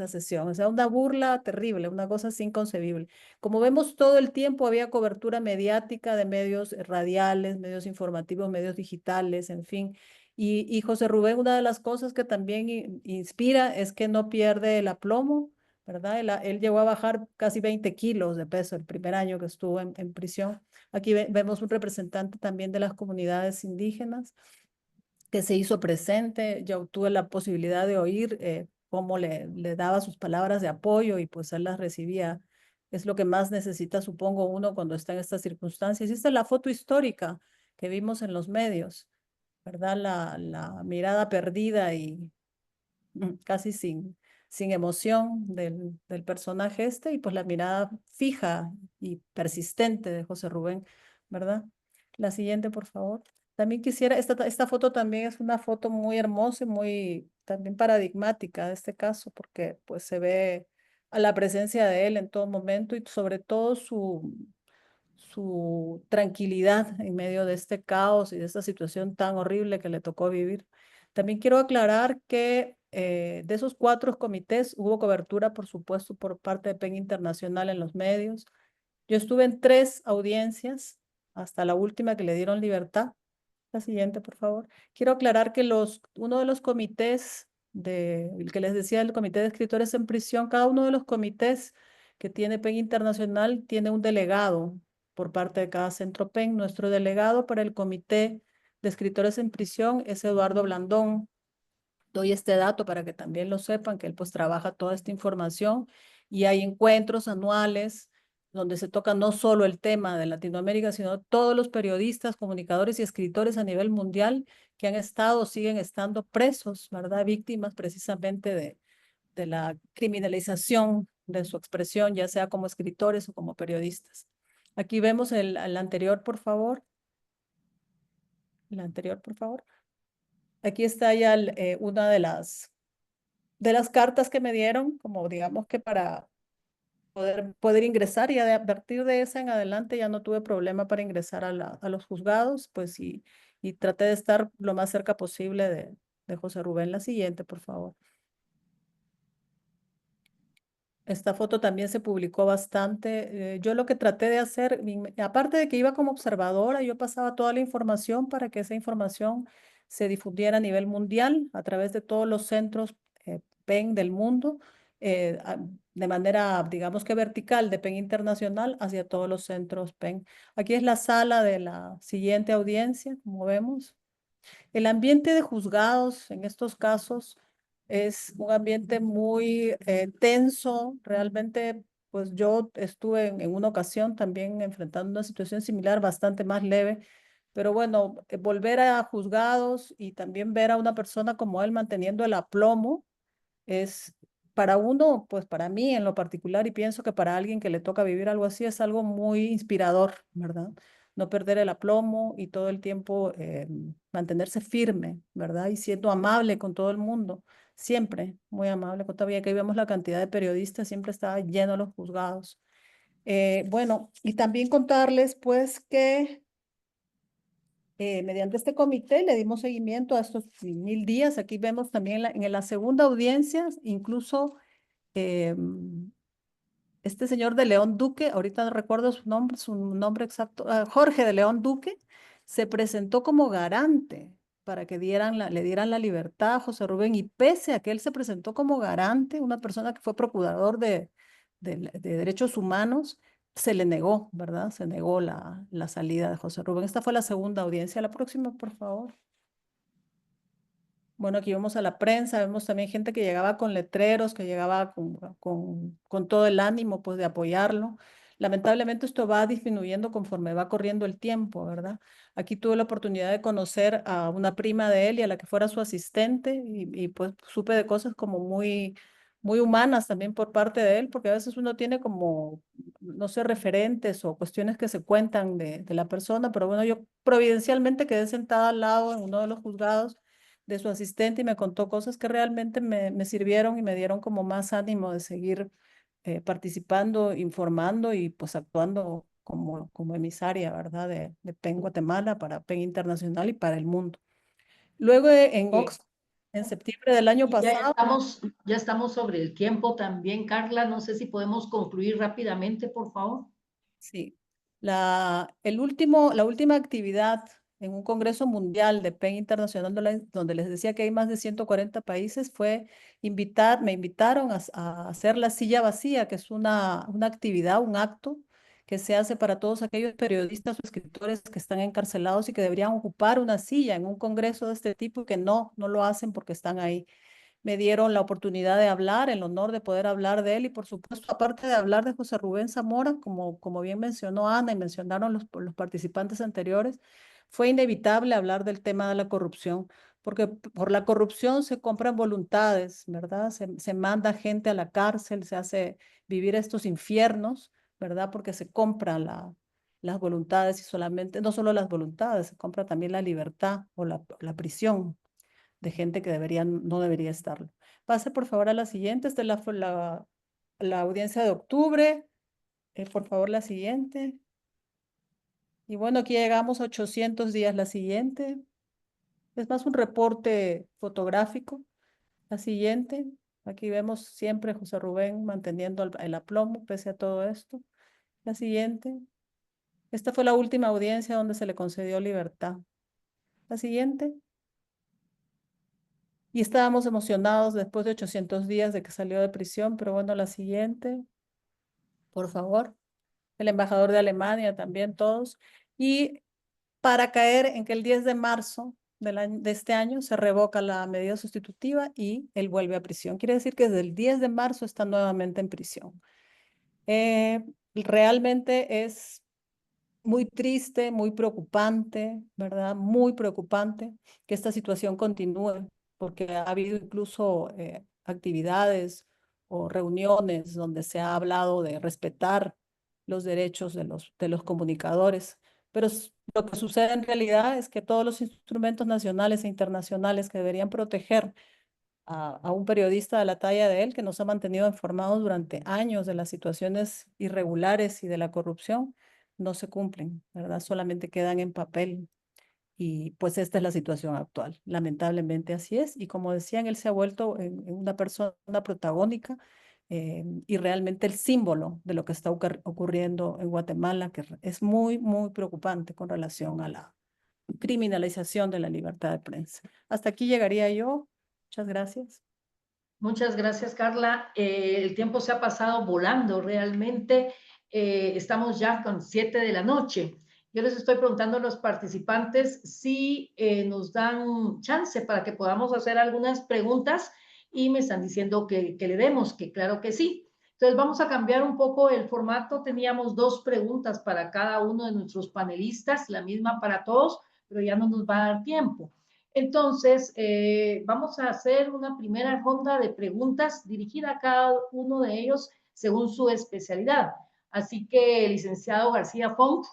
S5: sesión. O sea, una burla terrible, una cosa así inconcebible. Como vemos, todo el tiempo había cobertura mediática de medios radiales, medios informativos, medios digitales, en fin. Y José Rubén, una de las cosas que también inspira es que no pierde el aplomo, ¿verdad? Él llegó a bajar casi 20 kilos de peso el primer año que estuvo en prisión. Aquí vemos un representante también de las comunidades indígenas que se hizo presente. Yo tuve la posibilidad de oír cómo le daba sus palabras de apoyo y pues él las recibía. Es lo que más necesita, supongo, uno cuando está en estas circunstancias. Y esta es la foto histórica que vimos en los medios, ¿verdad? La mirada perdida y casi sin emoción del personaje este y pues la mirada fija y persistente de José Rubén, ¿verdad? La siguiente, por favor. También quisiera, esta foto también es una foto muy hermosa y muy también paradigmática de este caso porque pues se ve a la presencia de él en todo momento y sobre todo su tranquilidad en medio de este caos y de esta situación tan horrible que le tocó vivir. También quiero aclarar que de esos 4 comités hubo cobertura, por supuesto, por parte de PEN Internacional en los medios. Yo estuve en 3 audiencias, hasta la última que le dieron libertad. La siguiente, por favor. Quiero aclarar que uno de los comités, el que les decía, el Comité de Escritores en Prisión, cada uno de los comités que tiene PEN Internacional tiene un delegado por parte de cada centro PEN. Nuestro delegado para el Comité de Escritores en Prisión es Eduardo Blandón. Doy este dato para que también lo sepan, que él pues trabaja toda esta información y hay encuentros anuales donde se toca no solo el tema de Latinoamérica, sino todos los periodistas, comunicadores y escritores a nivel mundial que han estado o siguen estando presos, ¿verdad? Víctimas precisamente de la criminalización de su expresión, ya sea como escritores o como periodistas. Aquí vemos el anterior, por favor. El anterior, por favor. Aquí está ya una de las cartas que me dieron, como digamos que para poder ingresar y a partir de esa en adelante ya no tuve problema para ingresar a los juzgados, pues y traté de estar lo más cerca posible de José Rubén. La siguiente, por favor. Esta foto también se publicó bastante. Yo lo que traté de hacer, aparte de que iba como observadora, yo pasaba toda la información para que esa información se difundiera a nivel mundial a través de todos los centros PEN del mundo, de manera, digamos que vertical de PEN Internacional hacia todos los centros PEN. Aquí es la sala de la siguiente audiencia, como vemos. El ambiente de juzgados en estos casos es un ambiente muy tenso. Realmente, pues yo estuve en una ocasión también enfrentando una situación similar, bastante más leve. Pero bueno, volver a juzgados y también ver a una persona como él manteniendo el aplomo es para uno, pues para mí en lo particular, y pienso que para alguien que le toca vivir algo así, es algo muy inspirador, ¿verdad? No perder el aplomo y todo el tiempo mantenerse firme, ¿verdad? Y siendo amable con todo el mundo, siempre muy amable. Todavía que vemos la cantidad de periodistas, siempre estaba lleno los juzgados. Bueno, y también contarles pues que mediante este comité le dimos seguimiento a estos 1000 días. Aquí vemos también en la segunda audiencia, incluso este señor de León Duque, ahorita no recuerdo su nombre exacto, Jorge de León Duque, se presentó como garante para que le dieran la libertad a José Rubén y pese a que él se presentó como garante, una persona que fue procurador de derechos humanos, se le negó, ¿verdad? Se negó la salida de José Rubén. Esta fue la segunda audiencia. La próxima, por favor. Bueno, aquí vemos a la prensa, vemos también gente que llegaba con letreros, que llegaba con todo el ánimo pues, de apoyarlo. Lamentablemente esto va disminuyendo conforme va corriendo el tiempo, ¿verdad? Aquí tuve la oportunidad de conocer a una prima de él y a la que fuera su asistente y pues supe de cosas como muy humanas también por parte de él, porque a veces uno tiene como, no sé, referentes o cuestiones que se cuentan de la persona, pero bueno, yo providencialmente quedé sentada al lado en uno de los juzgados de su asistente y me contó cosas que realmente me sirvieron y me dieron como más ánimo de seguir participando, informando y pues actuando como emisaria, ¿verdad? De PEN Guatemala para PEN Internacional y para el mundo. Luego en
S2: Eh,
S5: Oxford, en septiembre del año
S2: y
S5: pasado,
S2: ya estamos sobre el tiempo también, Carla. No sé si podemos concluir rápidamente, por favor.
S5: sí, la última actividad en un Congreso Mundial de PEN Internacional, donde les decía que hay más de 140 países, me invitaron a hacer la silla vacía, que es una actividad, un acto que se hace para todos aquellos periodistas o escritores que están encarcelados y que deberían ocupar una silla en un congreso de este tipo y que no lo hacen porque están ahí. Me dieron la oportunidad de hablar, el honor de poder hablar de él y por supuesto, aparte de hablar de José Rubén Zamora, como bien mencionó Ana y mencionaron los participantes anteriores, fue inevitable hablar del tema de la corrupción, porque por la corrupción se compran voluntades, ¿verdad? Se manda gente a la cárcel, se hace vivir estos infiernos, ¿verdad? Porque se compran las voluntades y solamente, no solo las voluntades, se compra también la libertad o la prisión de gente que no debería estarlo. Pase por favor a la siguiente, esta es la audiencia de octubre. Por favor, la siguiente. Y bueno, aquí llegamos a 800 días la siguiente. Es más un reporte fotográfico. La siguiente. Aquí vemos siempre a José Rubén manteniendo el aplomo pese a todo esto. La siguiente. Esta fue la última audiencia donde se le concedió libertad. La siguiente. Y estábamos emocionados después de 800 días de que salió de prisión, pero bueno, la siguiente, por favor. El embajador de Alemania también, todos. Y para caer en que el 10 de marzo de este año se revoca la medida sustitutiva y él vuelve a prisión. Quiere decir que desde el 10 de marzo está nuevamente en prisión. Realmente es muy triste, muy preocupante, ¿verdad? Muy preocupante que esta situación continúe, porque ha habido incluso actividades o reuniones donde se ha hablado de respetar los derechos de los comunicadores, pero lo que sucede en realidad es que todos los instrumentos nacionales e internacionales que deberían proteger a un periodista de la talla de él, que nos ha mantenido informados durante años de las situaciones irregulares y de la corrupción, no se cumplen, ¿verdad? Solamente quedan en papel. Y pues esta es la situación actual. Lamentablemente así es. Y como decían, él se ha vuelto en una persona protagónica y realmente el símbolo de lo que está ocurriendo en Guatemala, que es muy preocupante con relación a la criminalización de la libertad de prensa. Hasta aquí llegaría yo. Muchas gracias.
S2: Muchas gracias, Carla. El tiempo se ha pasado volando realmente. Estamos ya con 7 de la noche. Yo les estoy preguntando a los participantes si nos dan chance para que podamos hacer algunas preguntas y me están diciendo que le demos, que claro que sí. Entonces vamos a cambiar un poco el formato. Teníamos 2 preguntas para cada uno de nuestros panelistas, la misma para todos, pero ya no nos va a dar tiempo. Entonces, vamos a hacer una primera ronda de preguntas dirigida a cada uno de ellos según su especialidad. Así que, licenciado García Font,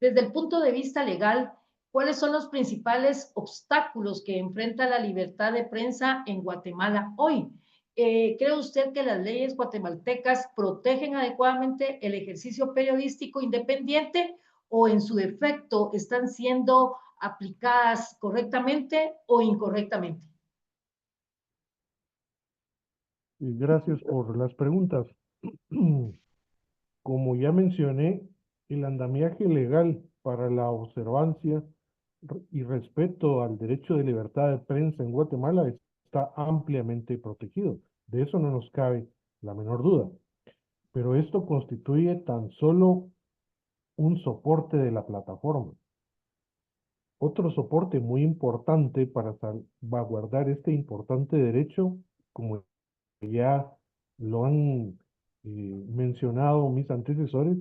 S2: desde el punto de vista legal, ¿cuáles son los principales obstáculos que enfrenta la libertad de prensa en Guatemala hoy? ¿Cree usted que las leyes guatemaltecas protegen adecuadamente el ejercicio periodístico independiente o en su defecto están siendo aplicadas correctamente o incorrectamente?
S3: Y gracias por las preguntas. Como ya mencioné, el andamiaje legal para la observancia y respeto al derecho de libertad de prensa en Guatemala está ampliamente protegido. De eso no nos cabe la menor duda. Pero esto constituye tan solo un soporte de la plataforma. Otro soporte muy importante para salvaguardar este importante derecho, como ya lo han mencionado mis antecesores,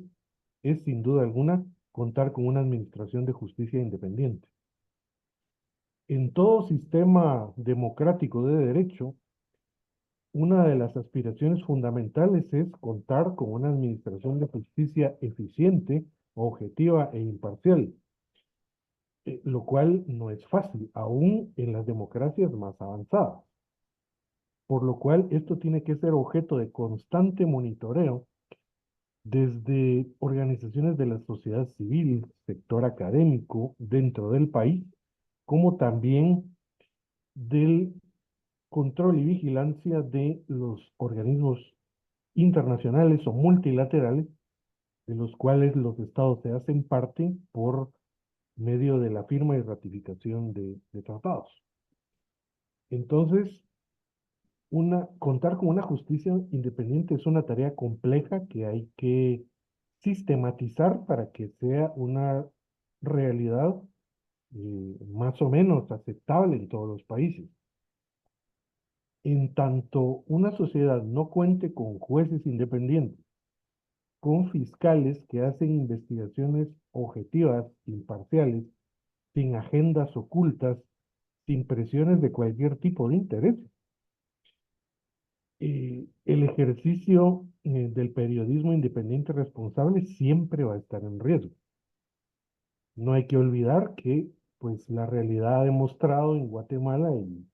S3: es sin duda alguna contar con una administración de justicia independiente. En todo sistema democrático de derecho, una de las aspiraciones fundamentales es contar con una administración de justicia eficiente, objetiva e imparcial, lo cual no es fácil, aún en las democracias más avanzadas. Por lo cual, esto tiene que ser objeto de constante monitoreo desde organizaciones de la sociedad civil, sector académico dentro del país, como también del control y vigilancia de los organismos internacionales o multilaterales, de los cuales los estados se hacen parte por medio de la firma y ratificación de tratados. Entonces, contar con una justicia independiente es una tarea compleja que hay que sistematizar para que sea una realidad más o menos aceptable en todos los países. En tanto una sociedad no cuente con jueces independientes, con fiscales que hacen investigaciones objetivas, imparciales, sin agendas ocultas, sin presiones de cualquier tipo de interés, el ejercicio del periodismo independiente responsable siempre va a estar en riesgo. No hay que olvidar que pues la realidad ha demostrado en Guatemala y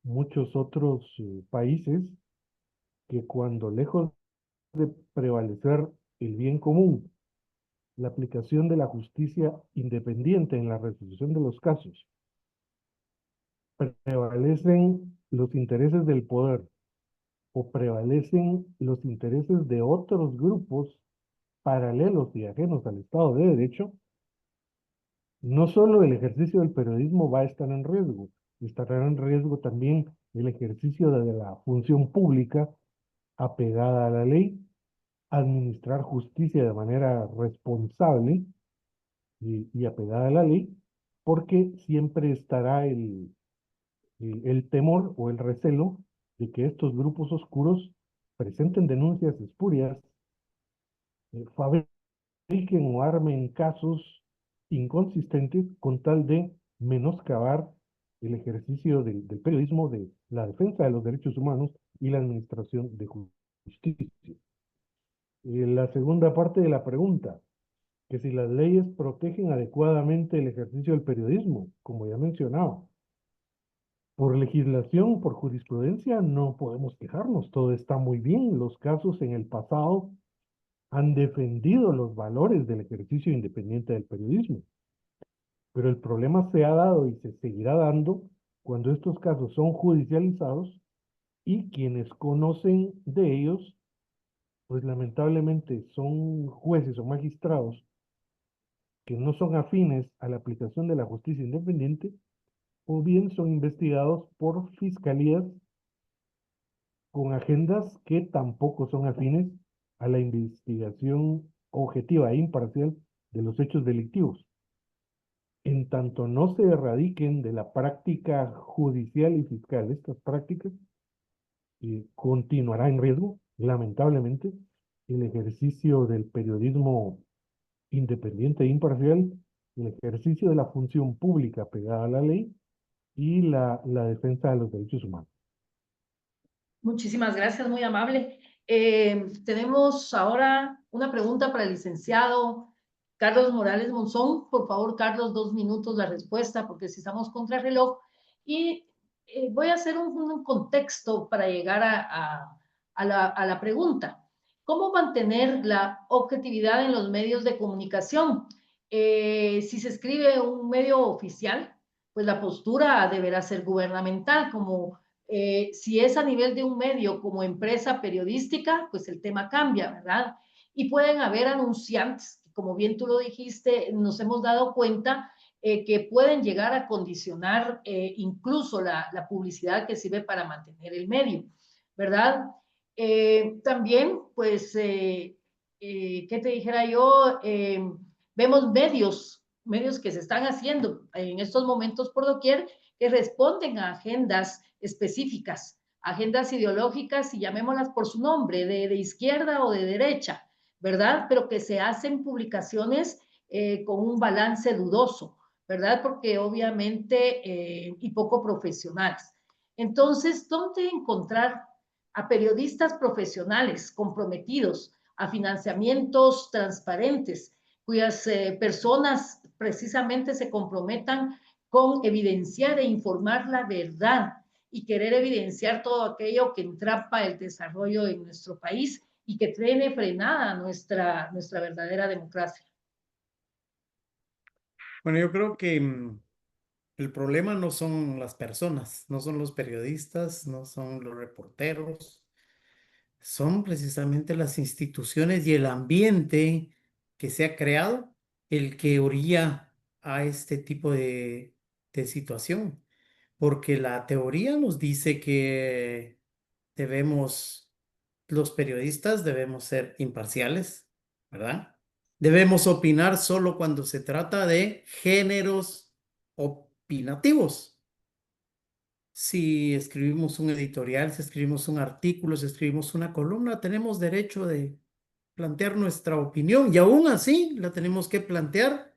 S3: muchos otros países que cuando lejos de prevalecer el bien común, la aplicación de la justicia independiente en la resolución de los casos, prevalecen los intereses del poder o prevalecen los intereses de otros grupos paralelos y ajenos al Estado de Derecho, no solo el ejercicio del periodismo va a estar en riesgo, estará en riesgo también el ejercicio de la función pública apegada a la ley, administrar justicia de manera responsable y apegada a la ley, porque siempre estará el temor o el recelo de que estos grupos oscuros presenten denuncias espurias, fabriquen o armen casos inconsistentes con tal de menoscabar el ejercicio del periodismo, de la defensa de los derechos humanos y la administración de justicia. La segunda parte de la pregunta, que si las leyes protegen adecuadamente el ejercicio del periodismo, como ya mencionaba. Por legislación, por jurisprudencia, no podemos quejarnos, todo está muy bien. Los casos en el pasado han defendido los valores del ejercicio independiente del periodismo. Pero el problema se ha dado y se seguirá dando cuando estos casos son judicializados y quienes conocen de ellos, pues lamentablemente son jueces o magistrados que no son afines a la aplicación de la justicia independiente o bien son investigados por fiscalías con agendas que tampoco son afines a la investigación objetiva e imparcial de los hechos delictivos. En tanto no se erradiquen de la práctica judicial y fiscal estas prácticas, continuará en riesgo, lamentablemente, el ejercicio del periodismo independiente e imparcial, el ejercicio de la función pública pegada a la ley y la defensa de los derechos humanos.
S2: Muchísimas gracias, muy amable. Tenemos ahora una pregunta para el licenciado Carlos Morales Monzón. Por favor, Carlos, 2 minutos la respuesta, porque si estamos contra el reloj. Y voy a hacer un contexto para llegar a la pregunta. ¿Cómo mantener la objetividad en los medios de comunicación? Si se escribe un medio oficial, pues la postura deberá ser gubernamental, como si es a nivel de un medio como empresa periodística, pues el tema cambia, ¿verdad? Y pueden haber anunciantes, como bien tú lo dijiste, nos hemos dado cuenta que pueden llegar a condicionar incluso la publicidad que sirve para mantener el medio, ¿verdad? También, pues, ¿qué te dijera yo? Vemos medios que se están haciendo en estos momentos por doquier, que responden a agendas específicas, agendas ideológicas, y llamémoslas por su nombre, de izquierda o de derecha, ¿verdad? Pero que se hacen publicaciones con un balance dudoso, ¿verdad? Porque obviamente, y poco profesionales. Entonces, ¿dónde encontrar a periodistas profesionales comprometidos, a financiamientos transparentes, cuyas personas precisamente se comprometan con evidenciar e informar la verdad y querer evidenciar todo aquello que entrapa el desarrollo de nuestro país y que tiene frenada nuestra verdadera democracia?
S4: Bueno, yo creo que el problema no son las personas, no son los periodistas, no son los reporteros, son precisamente las instituciones y el ambiente que se ha creado el que orilla a este tipo de situación. Porque la teoría nos dice que debemos, los periodistas debemos ser imparciales, ¿verdad? Debemos opinar solo cuando se trata de géneros opinativos. Si escribimos un editorial, si escribimos un artículo, si escribimos una columna, tenemos derecho de plantear nuestra opinión y aún así la tenemos que plantear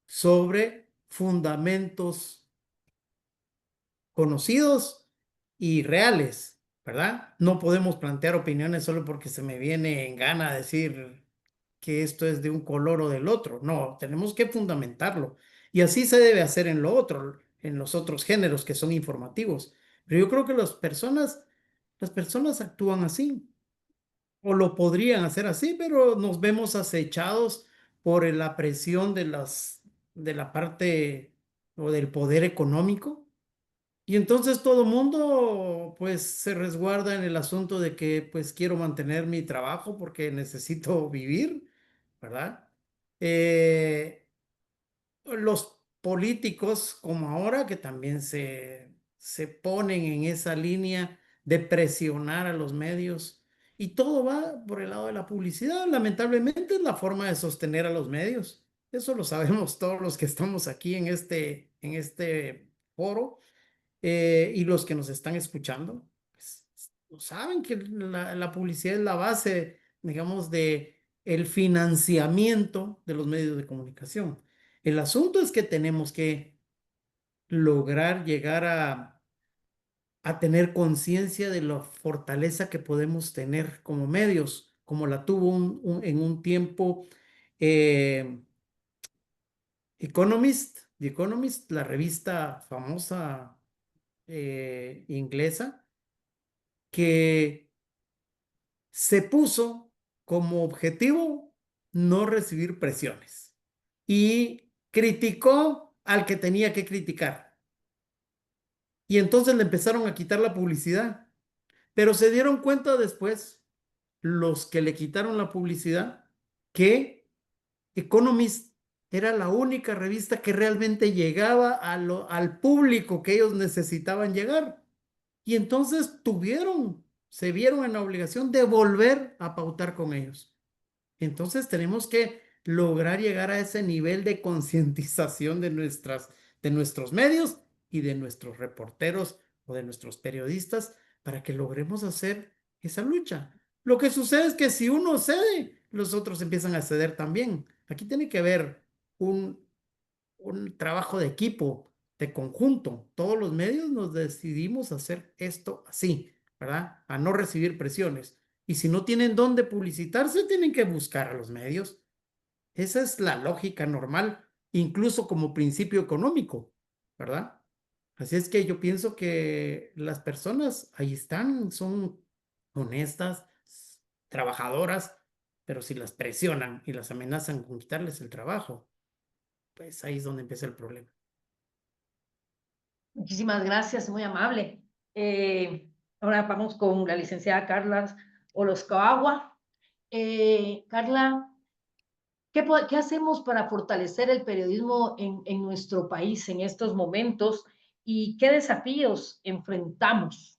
S4: sobre fundamentos conocidos y reales, ¿verdad? No podemos plantear opiniones solo porque se me viene en gana decir que esto es de un color o del otro. No, tenemos que fundamentarlo. Y así se debe hacer en lo otro, en los otros géneros que son informativos. Pero yo creo que las personas actúan así, o lo podrían hacer así, pero nos vemos acechados por la presión de la parte o del poder económico. Y entonces todo mundo pues se resguarda en el asunto de que pues quiero mantener mi trabajo porque necesito vivir, ¿verdad? Eh, los políticos como ahora que también se ponen en esa línea de presionar a los medios y todo va por el lado de la publicidad. Lamentablemente es la forma de sostener a los medios. Eso lo sabemos todos los que estamos aquí en este foro, y los que nos están escuchando, pues, saben que la publicidad es la base, digamos, de el financiamiento de los medios de comunicación. El asunto es que tenemos que lograr llegar a tener conciencia de la fortaleza que podemos tener como medios, como la tuvo en un tiempo eh, The Economist, la revista famosa inglesa, que se puso como objetivo no recibir presiones y criticó al que tenía que criticar. Y entonces le empezaron a quitar la publicidad, pero se dieron cuenta después, los que le quitaron la publicidad, que Economist era la única revista que realmente llegaba al público que ellos necesitaban llegar. Y entonces se vieron en la obligación de volver a pautar con ellos. Entonces tenemos que lograr llegar a ese nivel de concientización de nuestros medios y de nuestros reporteros o de nuestros periodistas para que logremos hacer esa lucha. Lo que sucede es que si uno cede, los otros empiezan a ceder también. Aquí tiene que haber un trabajo de equipo, de conjunto. Todos los medios nos decidimos hacer esto así, ¿verdad? A no recibir presiones. Y si no tienen dónde publicitarse, tienen que buscar a los medios. Esa es la lógica normal, incluso como principio económico, ¿verdad? Así es que yo pienso que las personas ahí están, son honestas, trabajadoras, pero si las presionan y las amenazan con quitarles el trabajo, pues ahí es donde empieza el problema.
S2: Muchísimas gracias, muy amable. Ahora vamos con la licenciada Carla Oloscoagua. Carla, ¿qué hacemos para fortalecer el periodismo en nuestro país en estos momentos y qué desafíos enfrentamos?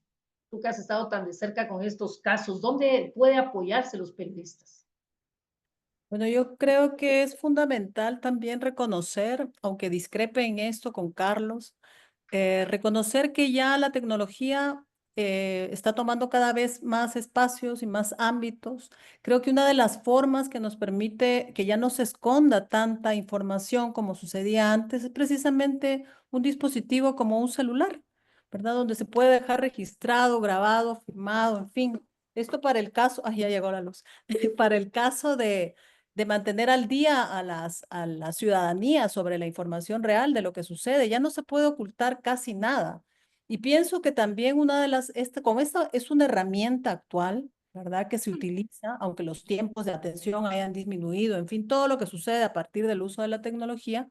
S2: Tú que has estado tan de cerca con estos casos, ¿dónde puede apoyarse los periodistas?
S5: Bueno, yo creo que es fundamental también reconocer, aunque discrepe en esto con Carlos, reconocer que ya la tecnología está tomando cada vez más espacios y más ámbitos. Creo que una de las formas que nos permite que ya no se esconda tanta información como sucedía antes es precisamente un dispositivo como un celular, ¿verdad? Donde se puede dejar registrado, grabado, firmado, en fin. Esto para el caso, ya llegó la luz, para el caso de mantener al día a la ciudadanía sobre la información real de lo que sucede. Ya no se puede ocultar casi nada. Y pienso que también una de las, como esta es una herramienta actual, ¿verdad? Que se utiliza, aunque los tiempos de atención hayan disminuido, en fin, todo lo que sucede a partir del uso de la tecnología,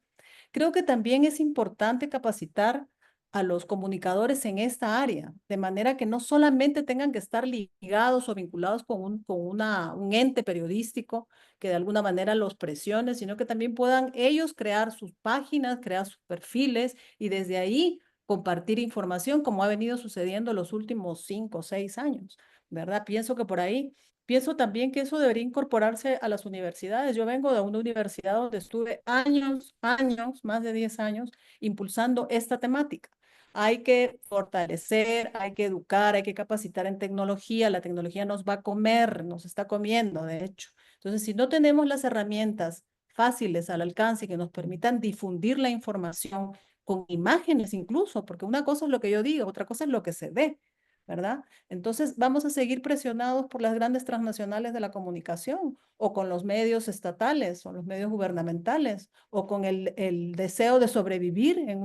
S5: creo que también es importante capacitar a los comunicadores en esta área, de manera que no solamente tengan que estar ligados o vinculados un ente periodístico que de alguna manera los presione, sino que también puedan ellos crear sus páginas, crear sus perfiles y desde ahí compartir información como ha venido sucediendo los últimos 5 o 6 años, ¿verdad? Pienso también que eso debería incorporarse a las universidades. Yo vengo de una universidad donde estuve años, más de 10 años, impulsando esta temática. Hay que fortalecer, hay que educar, hay que capacitar en tecnología. La tecnología nos va a comer, nos está comiendo, de hecho. Entonces, si no tenemos las herramientas fáciles al alcance que nos permitan difundir la información con imágenes incluso, porque una cosa es lo que yo digo, otra cosa es lo que se ve, ¿verdad? Entonces, vamos a seguir presionados por las grandes transnacionales de la comunicación o con los medios estatales o los medios gubernamentales o con el deseo de sobrevivir en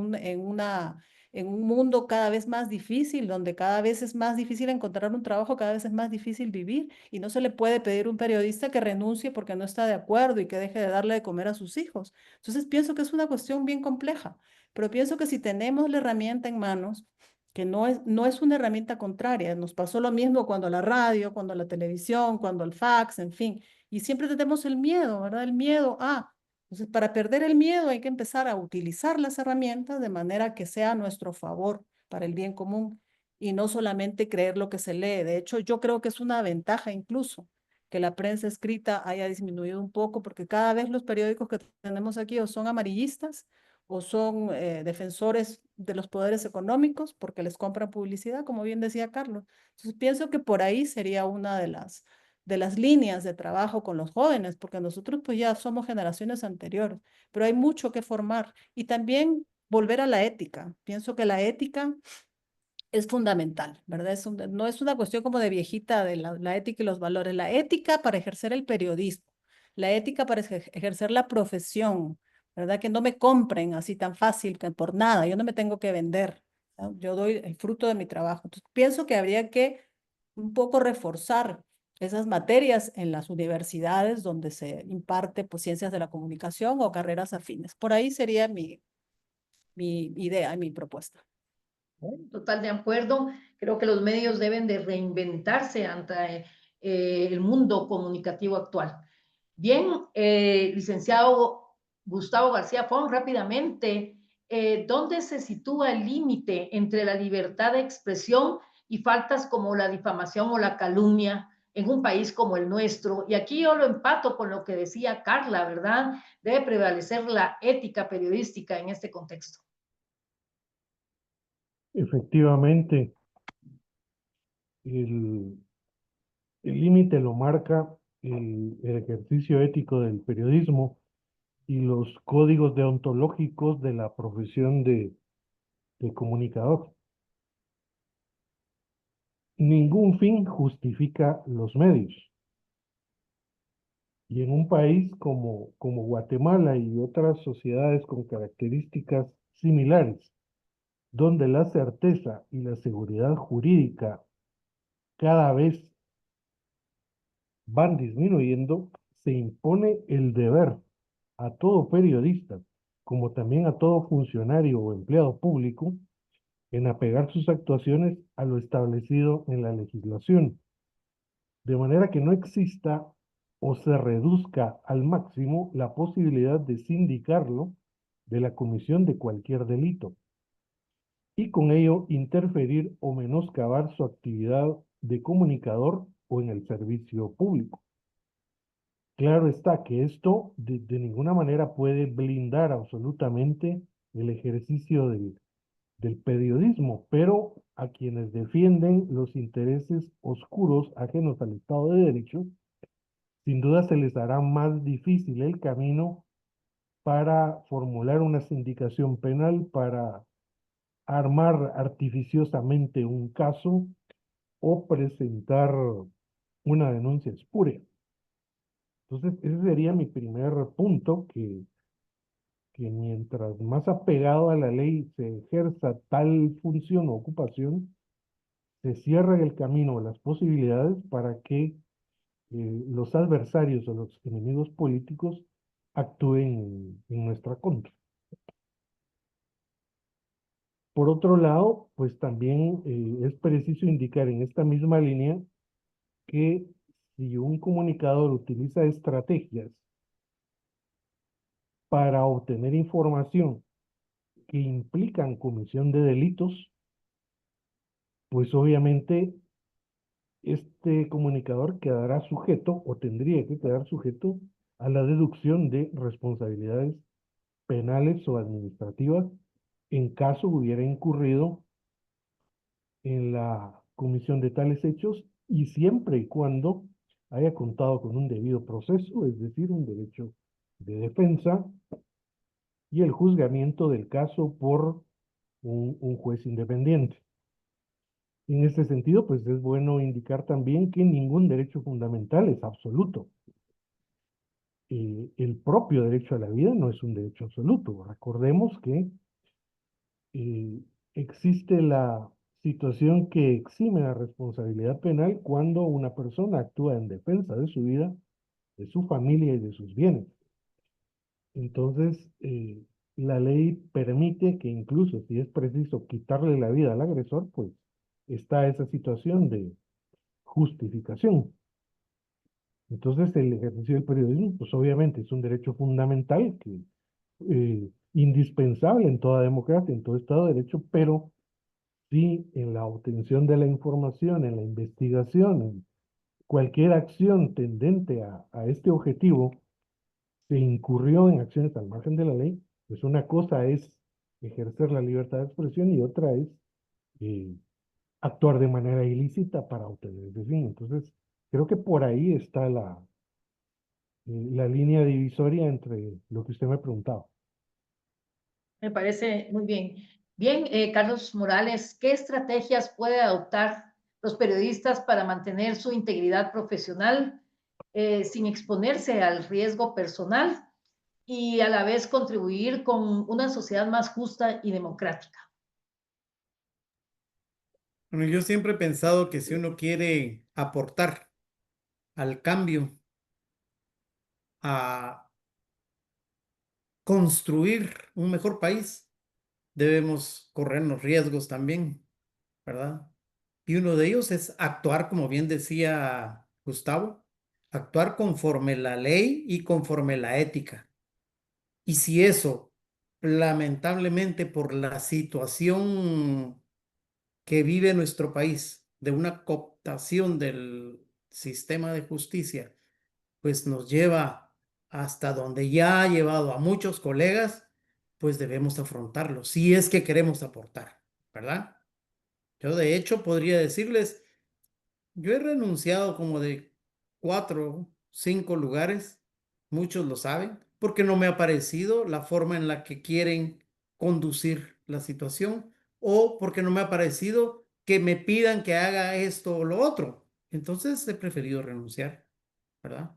S5: un mundo cada vez más difícil, donde cada vez es más difícil encontrar un trabajo, cada vez es más difícil vivir y no se le puede pedir a un periodista que renuncie porque no está de acuerdo y que deje de darle de comer a sus hijos. Entonces, pienso que es una cuestión bien compleja, pero pienso que si tenemos la herramienta en manos, que no es una herramienta contraria. Nos pasó lo mismo cuando la radio, cuando la televisión, cuando el fax, en fin. Y siempre tenemos el miedo, ¿verdad? El miedo a. Entonces, para perder el miedo hay que empezar a utilizar las herramientas de manera que sea a nuestro favor, para el bien común, y no solamente creer lo que se lee. De hecho, yo creo que es una ventaja incluso que la prensa escrita haya disminuido un poco, porque cada vez los periódicos que tenemos aquí o son amarillistas, o son defensores de los poderes económicos porque les compran publicidad, como bien decía Carlos. Entonces pienso que por ahí sería una de las líneas de trabajo con los jóvenes, porque nosotros pues ya somos generaciones anteriores, pero hay mucho que formar y también volver a la ética. Pienso que la ética es fundamental, ¿verdad? No es una cuestión como de viejita de la ética y los valores. La ética para ejercer el periodismo, la ética para ejercer la profesión, ¿verdad? Que no me compren así tan fácil que por nada, yo no me tengo que vender, ¿no? Yo doy el fruto de mi trabajo. Entonces, pienso que habría que un poco reforzar esas materias en las universidades donde se imparte pues, ciencias de la comunicación o carreras afines. Por ahí sería mi idea y mi propuesta.
S2: Total de acuerdo. Creo que los medios deben de reinventarse ante el mundo comunicativo actual. Bien, licenciado Gustavo García Font, rápidamente, ¿dónde se sitúa el límite entre la libertad de expresión y faltas como la difamación o la calumnia en un país como el nuestro? Y aquí yo lo empato con lo que decía Carla, ¿verdad? Debe prevalecer la ética periodística en este contexto.
S3: Efectivamente, el límite lo marca el ejercicio ético del periodismo y los códigos deontológicos de la profesión de comunicador. Ningún fin justifica los medios. Y en un país como Guatemala y otras sociedades con características similares, donde la certeza y la seguridad jurídica cada vez van disminuyendo, se impone el deber a todo periodista, como también a todo funcionario o empleado público, en apegar sus actuaciones a lo establecido en la legislación, de manera que no exista o se reduzca al máximo la posibilidad de sindicarlo de la comisión de cualquier delito y con ello interferir o menoscabar su actividad de comunicador o en el servicio público. Claro está que esto de ninguna manera puede blindar absolutamente el ejercicio del periodismo, pero a quienes defienden los intereses oscuros ajenos al Estado de Derecho, sin duda se les hará más difícil el camino para formular una sindicación penal, para armar artificiosamente un caso o presentar una denuncia espuria. Entonces, ese sería mi primer punto, que mientras más apegado a la ley se ejerza tal función o ocupación, se cierra el camino a las posibilidades para que los adversarios o los enemigos políticos actúen en nuestra contra. Por otro lado, pues también es preciso indicar en esta misma línea que si un comunicador utiliza estrategias para obtener información que implican comisión de delitos, pues obviamente este comunicador quedará sujeto o tendría que quedar sujeto a la deducción de responsabilidades penales o administrativas en caso hubiera incurrido en la comisión de tales hechos y siempre y cuando haya contado con un debido proceso, es decir, un derecho de defensa y el juzgamiento del caso por un juez independiente. En este sentido, pues es bueno indicar también que ningún derecho fundamental es absoluto. El propio derecho a la vida no es un derecho absoluto. Recordemos que existe la situación que exime la responsabilidad penal cuando una persona actúa en defensa de su vida, de su familia y de sus bienes. Entonces, la ley permite que incluso si es preciso quitarle la vida al agresor, pues está esa situación de justificación. Entonces, el ejercicio del periodismo, pues obviamente es un derecho fundamental, indispensable en toda democracia, en todo Estado de Derecho, pero si en la obtención de la información, en la investigación, en cualquier acción tendente a este objetivo, se incurrió en acciones al margen de la ley, pues una cosa es ejercer la libertad de expresión y otra es eh, actuar de manera ilícita para obtener ese fin. Entonces, creo que por ahí está la línea divisoria entre lo que usted me preguntaba.
S2: Me parece muy bien. Bien, Carlos Morales, ¿qué estrategias puede adoptar los periodistas para mantener su integridad profesional sin exponerse al riesgo personal y a la vez contribuir con una sociedad más justa y democrática?
S4: Bueno, yo siempre he pensado que si uno quiere aportar al cambio, a construir un mejor país, debemos corrernos riesgos también, ¿verdad? Y uno de ellos es actuar, como bien decía Gustavo, actuar conforme la ley y conforme la ética. Y si eso, lamentablemente por la situación que vive nuestro país, de una cooptación del sistema de justicia, pues nos lleva hasta donde ya ha llevado a muchos colegas, pues debemos afrontarlo, si es que queremos aportar, ¿verdad? Yo de hecho podría decirles, yo he renunciado como de 4, 5 lugares, muchos lo saben, porque no me ha parecido la forma en la que quieren conducir la situación o porque no me ha parecido que me pidan que haga esto o lo otro. Entonces he preferido renunciar, ¿verdad?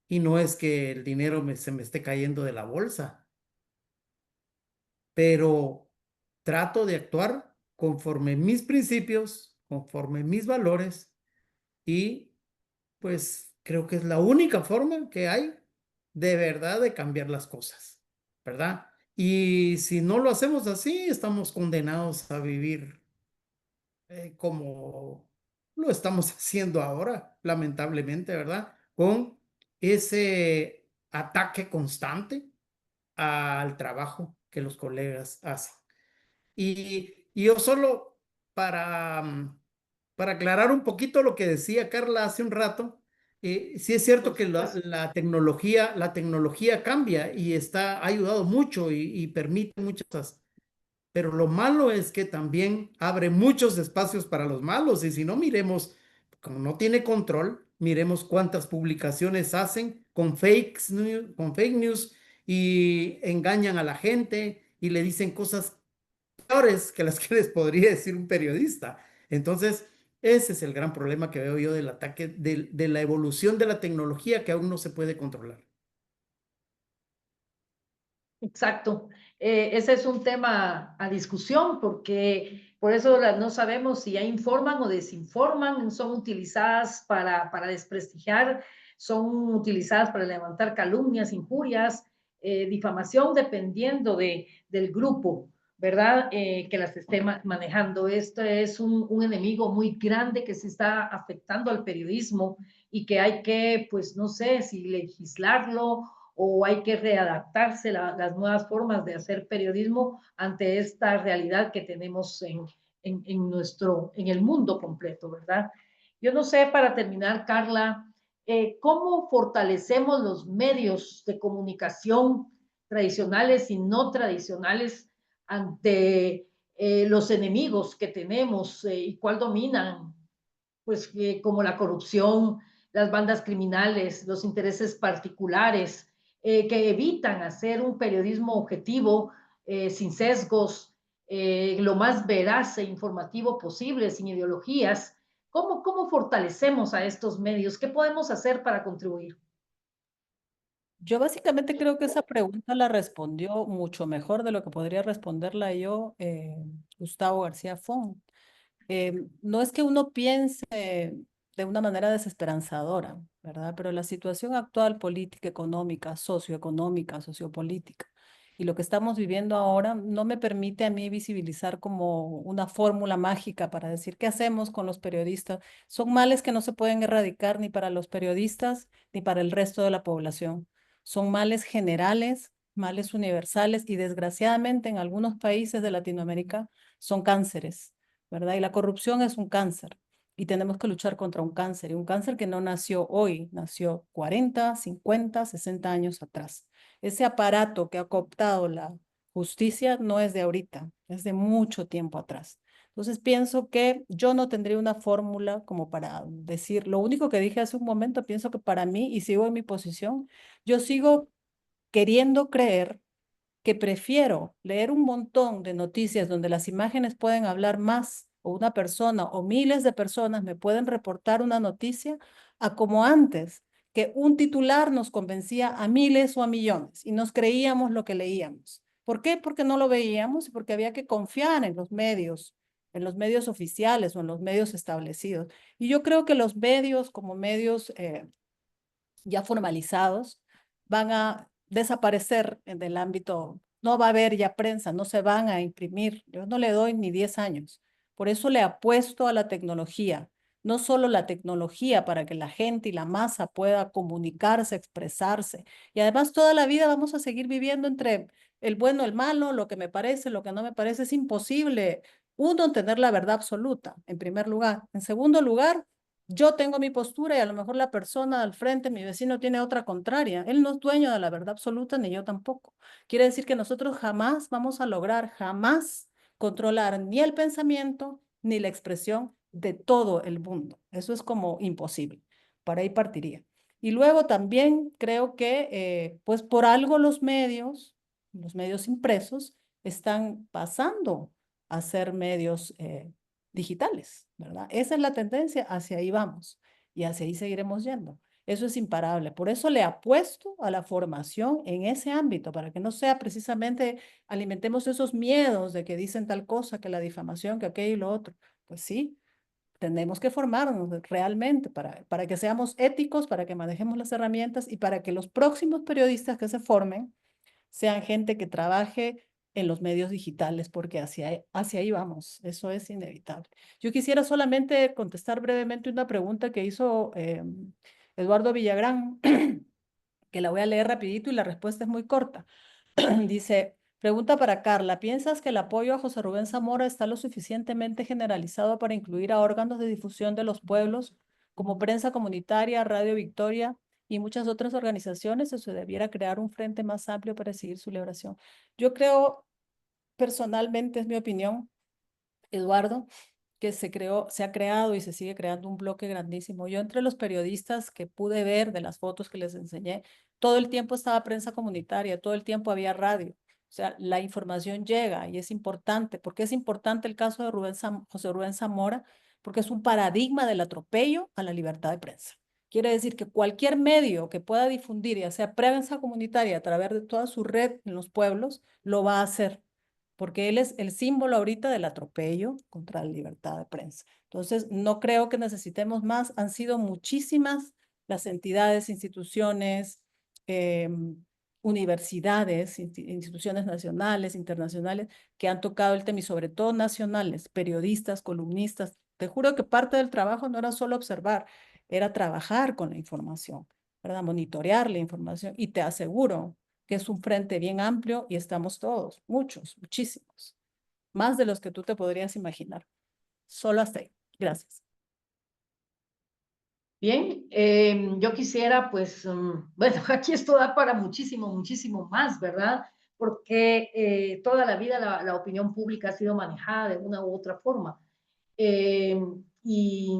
S4: Y no es que el dinero se me esté cayendo de la bolsa, pero trato de actuar conforme mis principios, conforme mis valores y pues creo que es la única forma que hay de verdad de cambiar las cosas, ¿verdad? Y si no lo hacemos así, estamos condenados a vivir como lo estamos haciendo ahora, lamentablemente, ¿verdad? Con ese ataque constante al trabajo que los colegas hacen. Y yo solo para, para aclarar un poquito lo que decía Carla hace un rato, sí es cierto
S2: Por
S4: que
S2: supuesto.
S4: la tecnología cambia y ha ayudado mucho y permite muchas pero lo malo es que también abre muchos espacios para los malos. Y si no, miremos, como no tiene control, miremos cuántas publicaciones hacen con fake news y engañan a la gente y le dicen cosas peores que las que les podría decir un periodista. Entonces, ese es el gran problema que veo yo del ataque, de la evolución de la tecnología que aún no se puede controlar.
S2: Exacto. Ese es un tema a discusión porque por eso no sabemos si ya informan o desinforman, son utilizadas para desprestigiar, son utilizadas para levantar calumnias, injurias, difamación, dependiendo del grupo, ¿verdad? Que las esté manejando. Esto es un enemigo muy grande que se está afectando al periodismo y que hay que, pues no sé, si legislarlo o hay que readaptarse las nuevas formas de hacer periodismo ante esta realidad que tenemos en el mundo completo, ¿verdad? Yo no sé, para terminar, Carla, ¿cómo fortalecemos los medios de comunicación tradicionales y no tradicionales ante los enemigos que tenemos y cuál dominan? Pues como la corrupción, las bandas criminales, los intereses particulares, que evitan hacer un periodismo objetivo, sin sesgos, lo más veraz e informativo posible, sin ideologías. ¿Cómo fortalecemos a estos medios? ¿Qué podemos hacer para contribuir?
S5: Yo básicamente creo que esa pregunta la respondió mucho mejor de lo que podría responderla yo, Gustavo García Font. No es que uno piense de una manera desesperanzadora, ¿verdad? Pero la situación actual política, económica, socioeconómica, sociopolítica y lo que estamos viviendo ahora no me permite a mí visibilizar como una fórmula mágica para decir qué hacemos con los periodistas. Son males que no se pueden erradicar ni para los periodistas ni para el resto de la población. Son males generales, males universales y desgraciadamente en algunos países de Latinoamérica son cánceres, ¿verdad? Y la corrupción es un cáncer y tenemos que luchar contra un cáncer, y un cáncer que no nació hoy, nació 40, 50, 60 años atrás. Ese aparato que ha cooptado la justicia no es de ahorita, es de mucho tiempo atrás. Entonces pienso que yo no tendría una fórmula como para decir, lo único que dije hace un momento, pienso que para mí, y sigo en mi posición, yo sigo queriendo creer que prefiero leer un montón de noticias donde las imágenes pueden hablar más, o una persona o miles de personas me pueden reportar una noticia, a como antes, que un titular nos convencía a miles o a millones y nos creíamos lo que leíamos. ¿Por qué? Porque no lo veíamos y porque había que confiar en los medios oficiales o en los medios establecidos. Y yo creo que los medios como medios ya formalizados van a desaparecer en el ámbito, no va a haber ya prensa, no se van a imprimir. Yo no le doy ni 10 años. Por eso le apuesto a la tecnología, no solo la tecnología para que la gente y la masa pueda comunicarse, expresarse. Y además toda la vida vamos a seguir viviendo entre el bueno, el malo, lo que me parece, lo que no me parece. Es imposible, uno, tener la verdad absoluta, en primer lugar. En segundo lugar, yo tengo mi postura y a lo mejor la persona al frente, mi vecino, tiene otra contraria. Él no es dueño de la verdad absoluta, ni yo tampoco. Quiere decir que nosotros jamás vamos a lograr, jamás controlar ni el pensamiento ni la expresión de todo el mundo. Eso es como imposible. Para ahí partiría. Y luego también creo que, pues por algo los medios impresos, están pasando a ser medios digitales, ¿verdad? Esa es la tendencia, hacia ahí vamos y hacia ahí seguiremos yendo. Eso es imparable. Por eso le apuesto a la formación en ese ámbito, para que no sea precisamente alimentemos esos miedos de que dicen tal cosa, que la difamación, que aquello y lo otro. Pues sí, tenemos que formarnos realmente para que seamos éticos, para que manejemos las herramientas y para que los próximos periodistas que se formen sean gente que trabaje en los medios digitales, porque hacia ahí vamos, eso es inevitable. Yo quisiera solamente contestar brevemente una pregunta que hizo Eduardo Villagrán, que la voy a leer rapidito y la respuesta es muy corta. Dice, pregunta para Carla, ¿piensas que el apoyo a José Rubén Zamora está lo suficientemente generalizado para incluir a órganos de difusión de los pueblos como Prensa Comunitaria, Radio Victoria y muchas otras organizaciones, o se debiera crear un frente más amplio para seguir su liberación? Yo creo personalmente es mi opinión, Eduardo, que se ha creado y se sigue creando un bloque grandísimo. Yo entre los periodistas que pude ver de las fotos que les enseñé, todo el tiempo estaba prensa comunitaria, todo el tiempo había radio. O sea, la información llega y es importante. ¿Por qué es importante el caso de José Rubén Zamora? Porque es un paradigma del atropello a la libertad de prensa. Quiere decir que cualquier medio que pueda difundir, ya sea prensa comunitaria a través de toda su red en los pueblos, lo va a hacer porque él es el símbolo ahorita del atropello contra la libertad de prensa. Entonces, no creo que necesitemos más. Han sido muchísimas las entidades, instituciones, universidades, instituciones nacionales, internacionales, que han tocado el tema y sobre todo nacionales, periodistas, columnistas. Te juro que parte del trabajo no era solo observar, era trabajar con la información, ¿verdad? Monitorear la información y te aseguro que es un frente bien amplio y estamos todos, muchos, muchísimos, más de los que tú te podrías imaginar. Solo hasta ahí. Gracias.
S2: Bien, yo quisiera, pues, bueno, aquí esto da para muchísimo, muchísimo más, ¿verdad? Porque toda la vida la opinión pública ha sido manejada de una u otra forma. Y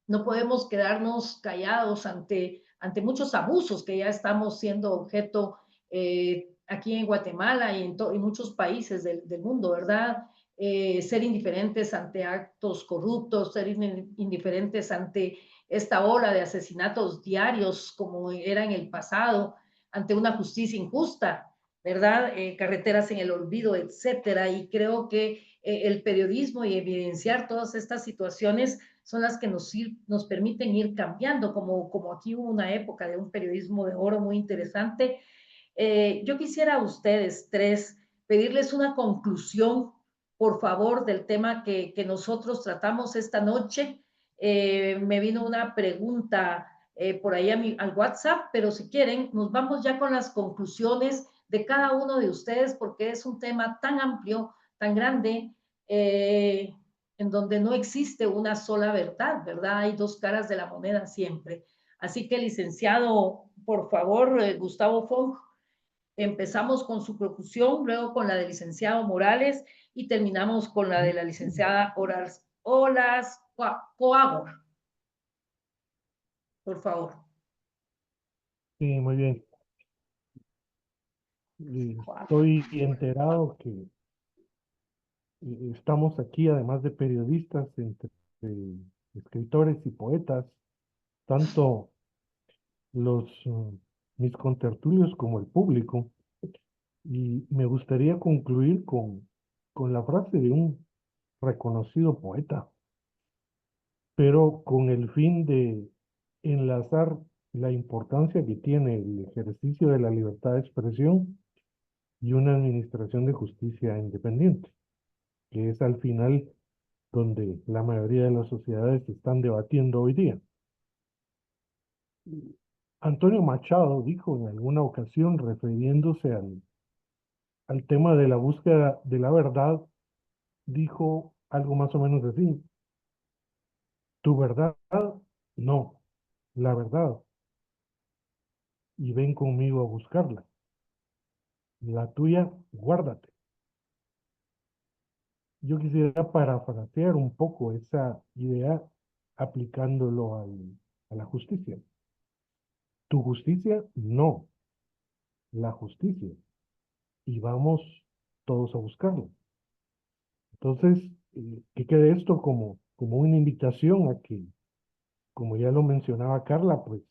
S2: no podemos quedarnos callados ante muchos abusos que ya estamos siendo objeto aquí en Guatemala y en muchos países del mundo, ¿verdad? Ser indiferentes ante actos corruptos, ser indiferentes ante esta ola de asesinatos diarios como era en el pasado, ante una justicia injusta, ¿verdad? Carreteras en el olvido, etcétera. Y creo que el periodismo y evidenciar todas estas situaciones son las que nos permiten ir cambiando, como aquí hubo una época de un periodismo de oro muy interesante. Yo quisiera a ustedes tres pedirles una conclusión, por favor, del tema que nosotros tratamos esta noche. Me vino una pregunta por ahí al WhatsApp, pero si quieren, nos vamos ya con las conclusiones de cada uno de ustedes, porque es un tema tan amplio, tan grande, en donde no existe una sola verdad, ¿verdad? Hay dos caras de la moneda siempre. Así que, licenciado, por favor, Gustavo Fong, empezamos con su conclusión, luego con la del licenciado Morales y terminamos con la de la licenciada Olas Coagor. Por favor.
S3: Sí, muy bien. Estoy enterado que estamos aquí, además de periodistas, entre escritores y poetas, tanto los mis contertulios como el público. Y me gustaría concluir con la frase de un reconocido poeta, pero con el fin de enlazar la importancia que tiene el ejercicio de la libertad de expresión y una administración de justicia independiente, que es al final donde la mayoría de las sociedades están debatiendo hoy día. Antonio Machado dijo en alguna ocasión, refiriéndose al tema de la búsqueda de la verdad, dijo algo más o menos así: tu verdad, no, la verdad, y ven conmigo a buscarla. La tuya, guárdate. Yo quisiera parafrasear un poco esa idea aplicándolo a la justicia. Tu justicia, no, la justicia. Y vamos todos a buscarla. Entonces, que quede esto como una invitación a que, como ya lo mencionaba Carla, pues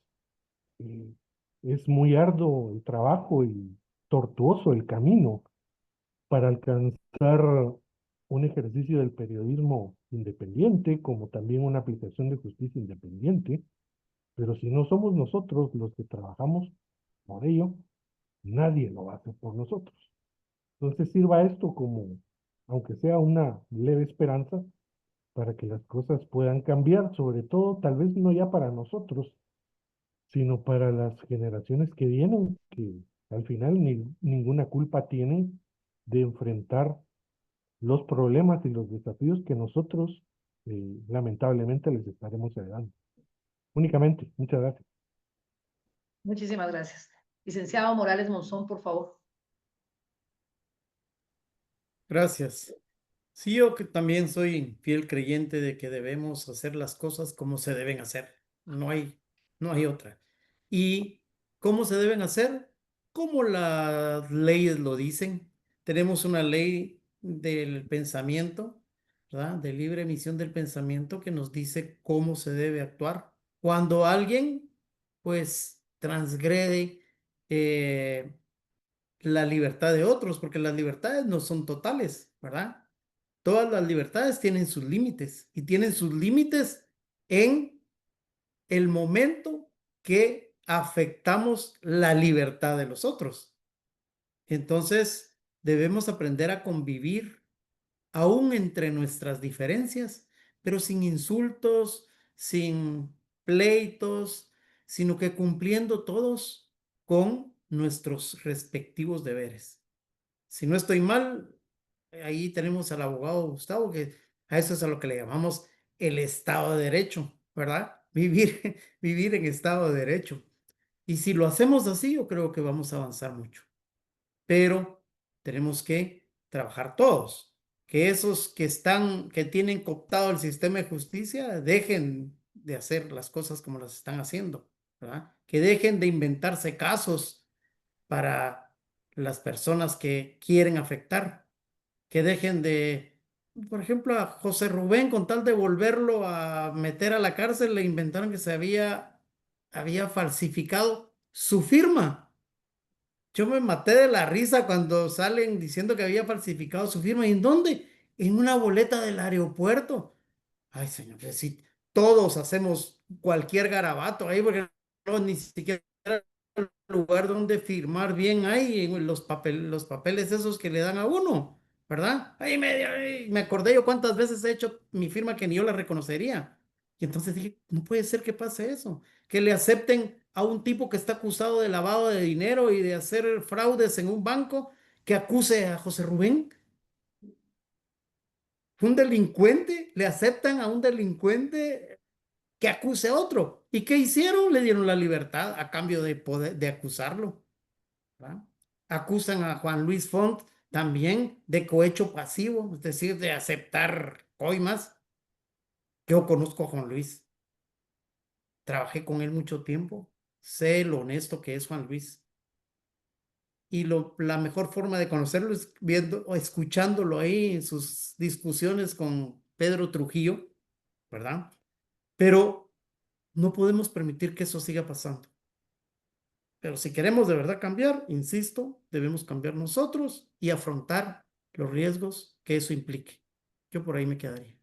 S3: eh, es muy arduo el trabajo y tortuoso el camino para alcanzar un ejercicio del periodismo independiente, como también una aplicación de justicia independiente, pero si no somos nosotros los que trabajamos por ello, nadie lo va a hacer por nosotros. Entonces sirva esto como, aunque sea una leve esperanza, para que las cosas puedan cambiar, sobre todo tal vez no ya para nosotros, sino para las generaciones que vienen, que al final ninguna culpa tienen de enfrentar los problemas y los desafíos que nosotros lamentablemente les estaremos heredando. Únicamente, muchas gracias.
S2: Muchísimas gracias. Licenciado Morales Monzón, por favor.
S4: Gracias. Sí, yo que también soy fiel creyente de que debemos hacer las cosas como se deben hacer. No hay otra. ¿Y cómo se deben hacer? Como las leyes lo dicen. Tenemos una ley del pensamiento, ¿verdad? De libre emisión del pensamiento que nos dice cómo se debe actuar. Cuando alguien, pues, transgrede la libertad de otros, porque las libertades no son totales, ¿verdad? Todas las libertades tienen sus límites y tienen sus límites en el momento que afectamos la libertad de los otros. Entonces, debemos aprender a convivir aún entre nuestras diferencias, pero sin insultos, sin pleitos, sino que cumpliendo todos con nuestros respectivos deberes. Si no estoy mal, ahí tenemos al abogado Gustavo, que a eso es a lo que le llamamos el Estado de Derecho, ¿verdad? Vivir, vivir en Estado de Derecho. Y si lo hacemos así, yo creo que vamos a avanzar mucho. Pero tenemos que trabajar todos. Que esos que tienen cooptado el sistema de justicia, dejen de hacer las cosas como las están haciendo, ¿verdad? Que dejen de inventarse casos para las personas que quieren afectar, que dejen de, por ejemplo, a José Rubén, con tal de volverlo a meter a la cárcel, le inventaron que había falsificado su firma. Yo me maté de la risa cuando salen diciendo que había falsificado su firma. ¿Y en dónde? En una boleta del aeropuerto. Ay, señor, pues sí, todos hacemos cualquier garabato ahí porque no, ni siquiera lugar donde firmar bien hay en los papeles esos que le dan a uno, ¿verdad? Ahí me acordé yo cuántas veces he hecho mi firma que ni yo la reconocería. Y entonces dije, no puede ser que pase eso, que le acepten a un tipo que está acusado de lavado de dinero y de hacer fraudes en un banco, que acuse a José Rubén. Un delincuente, le aceptan a un delincuente que acuse a otro. ¿Y qué hicieron? Le dieron la libertad a cambio de poder de acusarlo, ¿verdad? Acusan a Juan Luis Font también de cohecho pasivo, es decir, de aceptar coimas. Yo conozco a Juan Luis, trabajé con él mucho tiempo, sé lo honesto que es Juan Luis. Y la mejor forma de conocerlo es viendo o escuchándolo ahí en sus discusiones con Pedro Trujillo, ¿verdad? Pero no podemos permitir que eso siga pasando. Pero si queremos de verdad cambiar, insisto, debemos cambiar nosotros y afrontar los riesgos que eso implique. Yo por ahí me quedaría.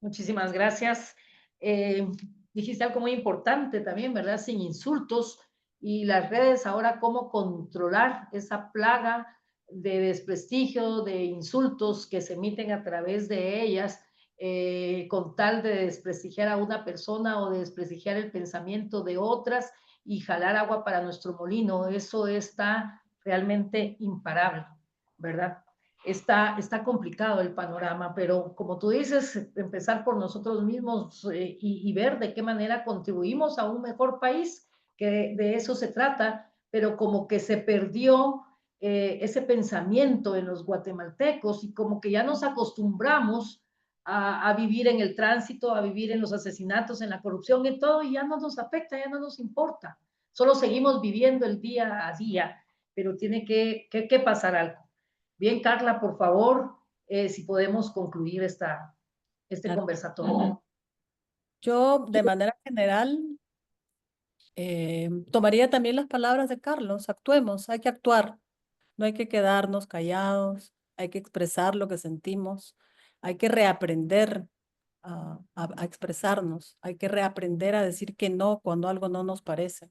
S2: Muchísimas gracias. Eh, Dijiste algo muy importante también, ¿verdad? Sin insultos y las redes ahora, cómo controlar esa plaga de desprestigio, de insultos que se emiten a través de ellas, con tal de desprestigiar a una persona o de desprestigiar el pensamiento de otras y jalar agua para nuestro molino. Eso está realmente imparable, ¿verdad? Está complicado el panorama, pero como tú dices, empezar por nosotros mismos y ver de qué manera contribuimos a un mejor país, que de eso se trata, pero como que se perdió ese pensamiento en los guatemaltecos y como que ya nos acostumbramos a vivir en el tránsito, a vivir en los asesinatos, en la corrupción, y todo, y ya no nos afecta, ya no nos importa. Solo seguimos viviendo el día a día, pero tiene que pasar algo. Bien, Carla, por favor, si podemos concluir este
S5: Claro.
S2: conversatorio.
S5: Yo, de manera general, tomaría también las palabras de Carlos. Actuemos, hay que actuar, no hay que quedarnos callados, hay que expresar lo que sentimos, hay que reaprender a expresarnos, hay que reaprender a decir que no cuando algo no nos parece.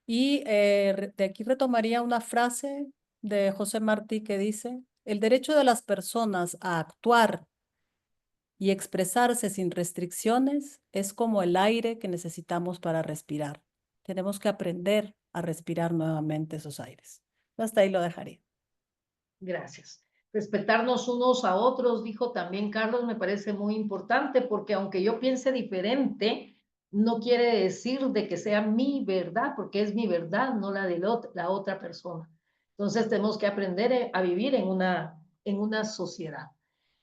S5: Y de aquí retomaría una frase de José Martí que dice: el derecho de las personas a actuar y expresarse sin restricciones es como el aire que necesitamos para respirar. Tenemos que aprender a respirar nuevamente esos aires. Hasta ahí lo dejaría.
S2: Gracias. Respetarnos unos a otros, dijo también Carlos, me parece muy importante, porque aunque yo piense diferente, no quiere decir de que sea mi verdad, porque es mi verdad, no la de la otra persona. Entonces tenemos que aprender a vivir en una sociedad.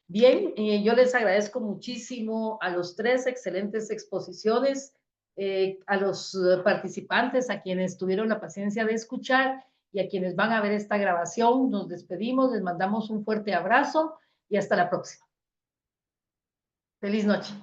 S2: Bien, yo les agradezco muchísimo a los tres excelentes exposiciones, a los participantes, a quienes tuvieron la paciencia de escuchar y a quienes van a ver esta grabación. Nos despedimos, les mandamos un fuerte abrazo y hasta la próxima. Feliz noche.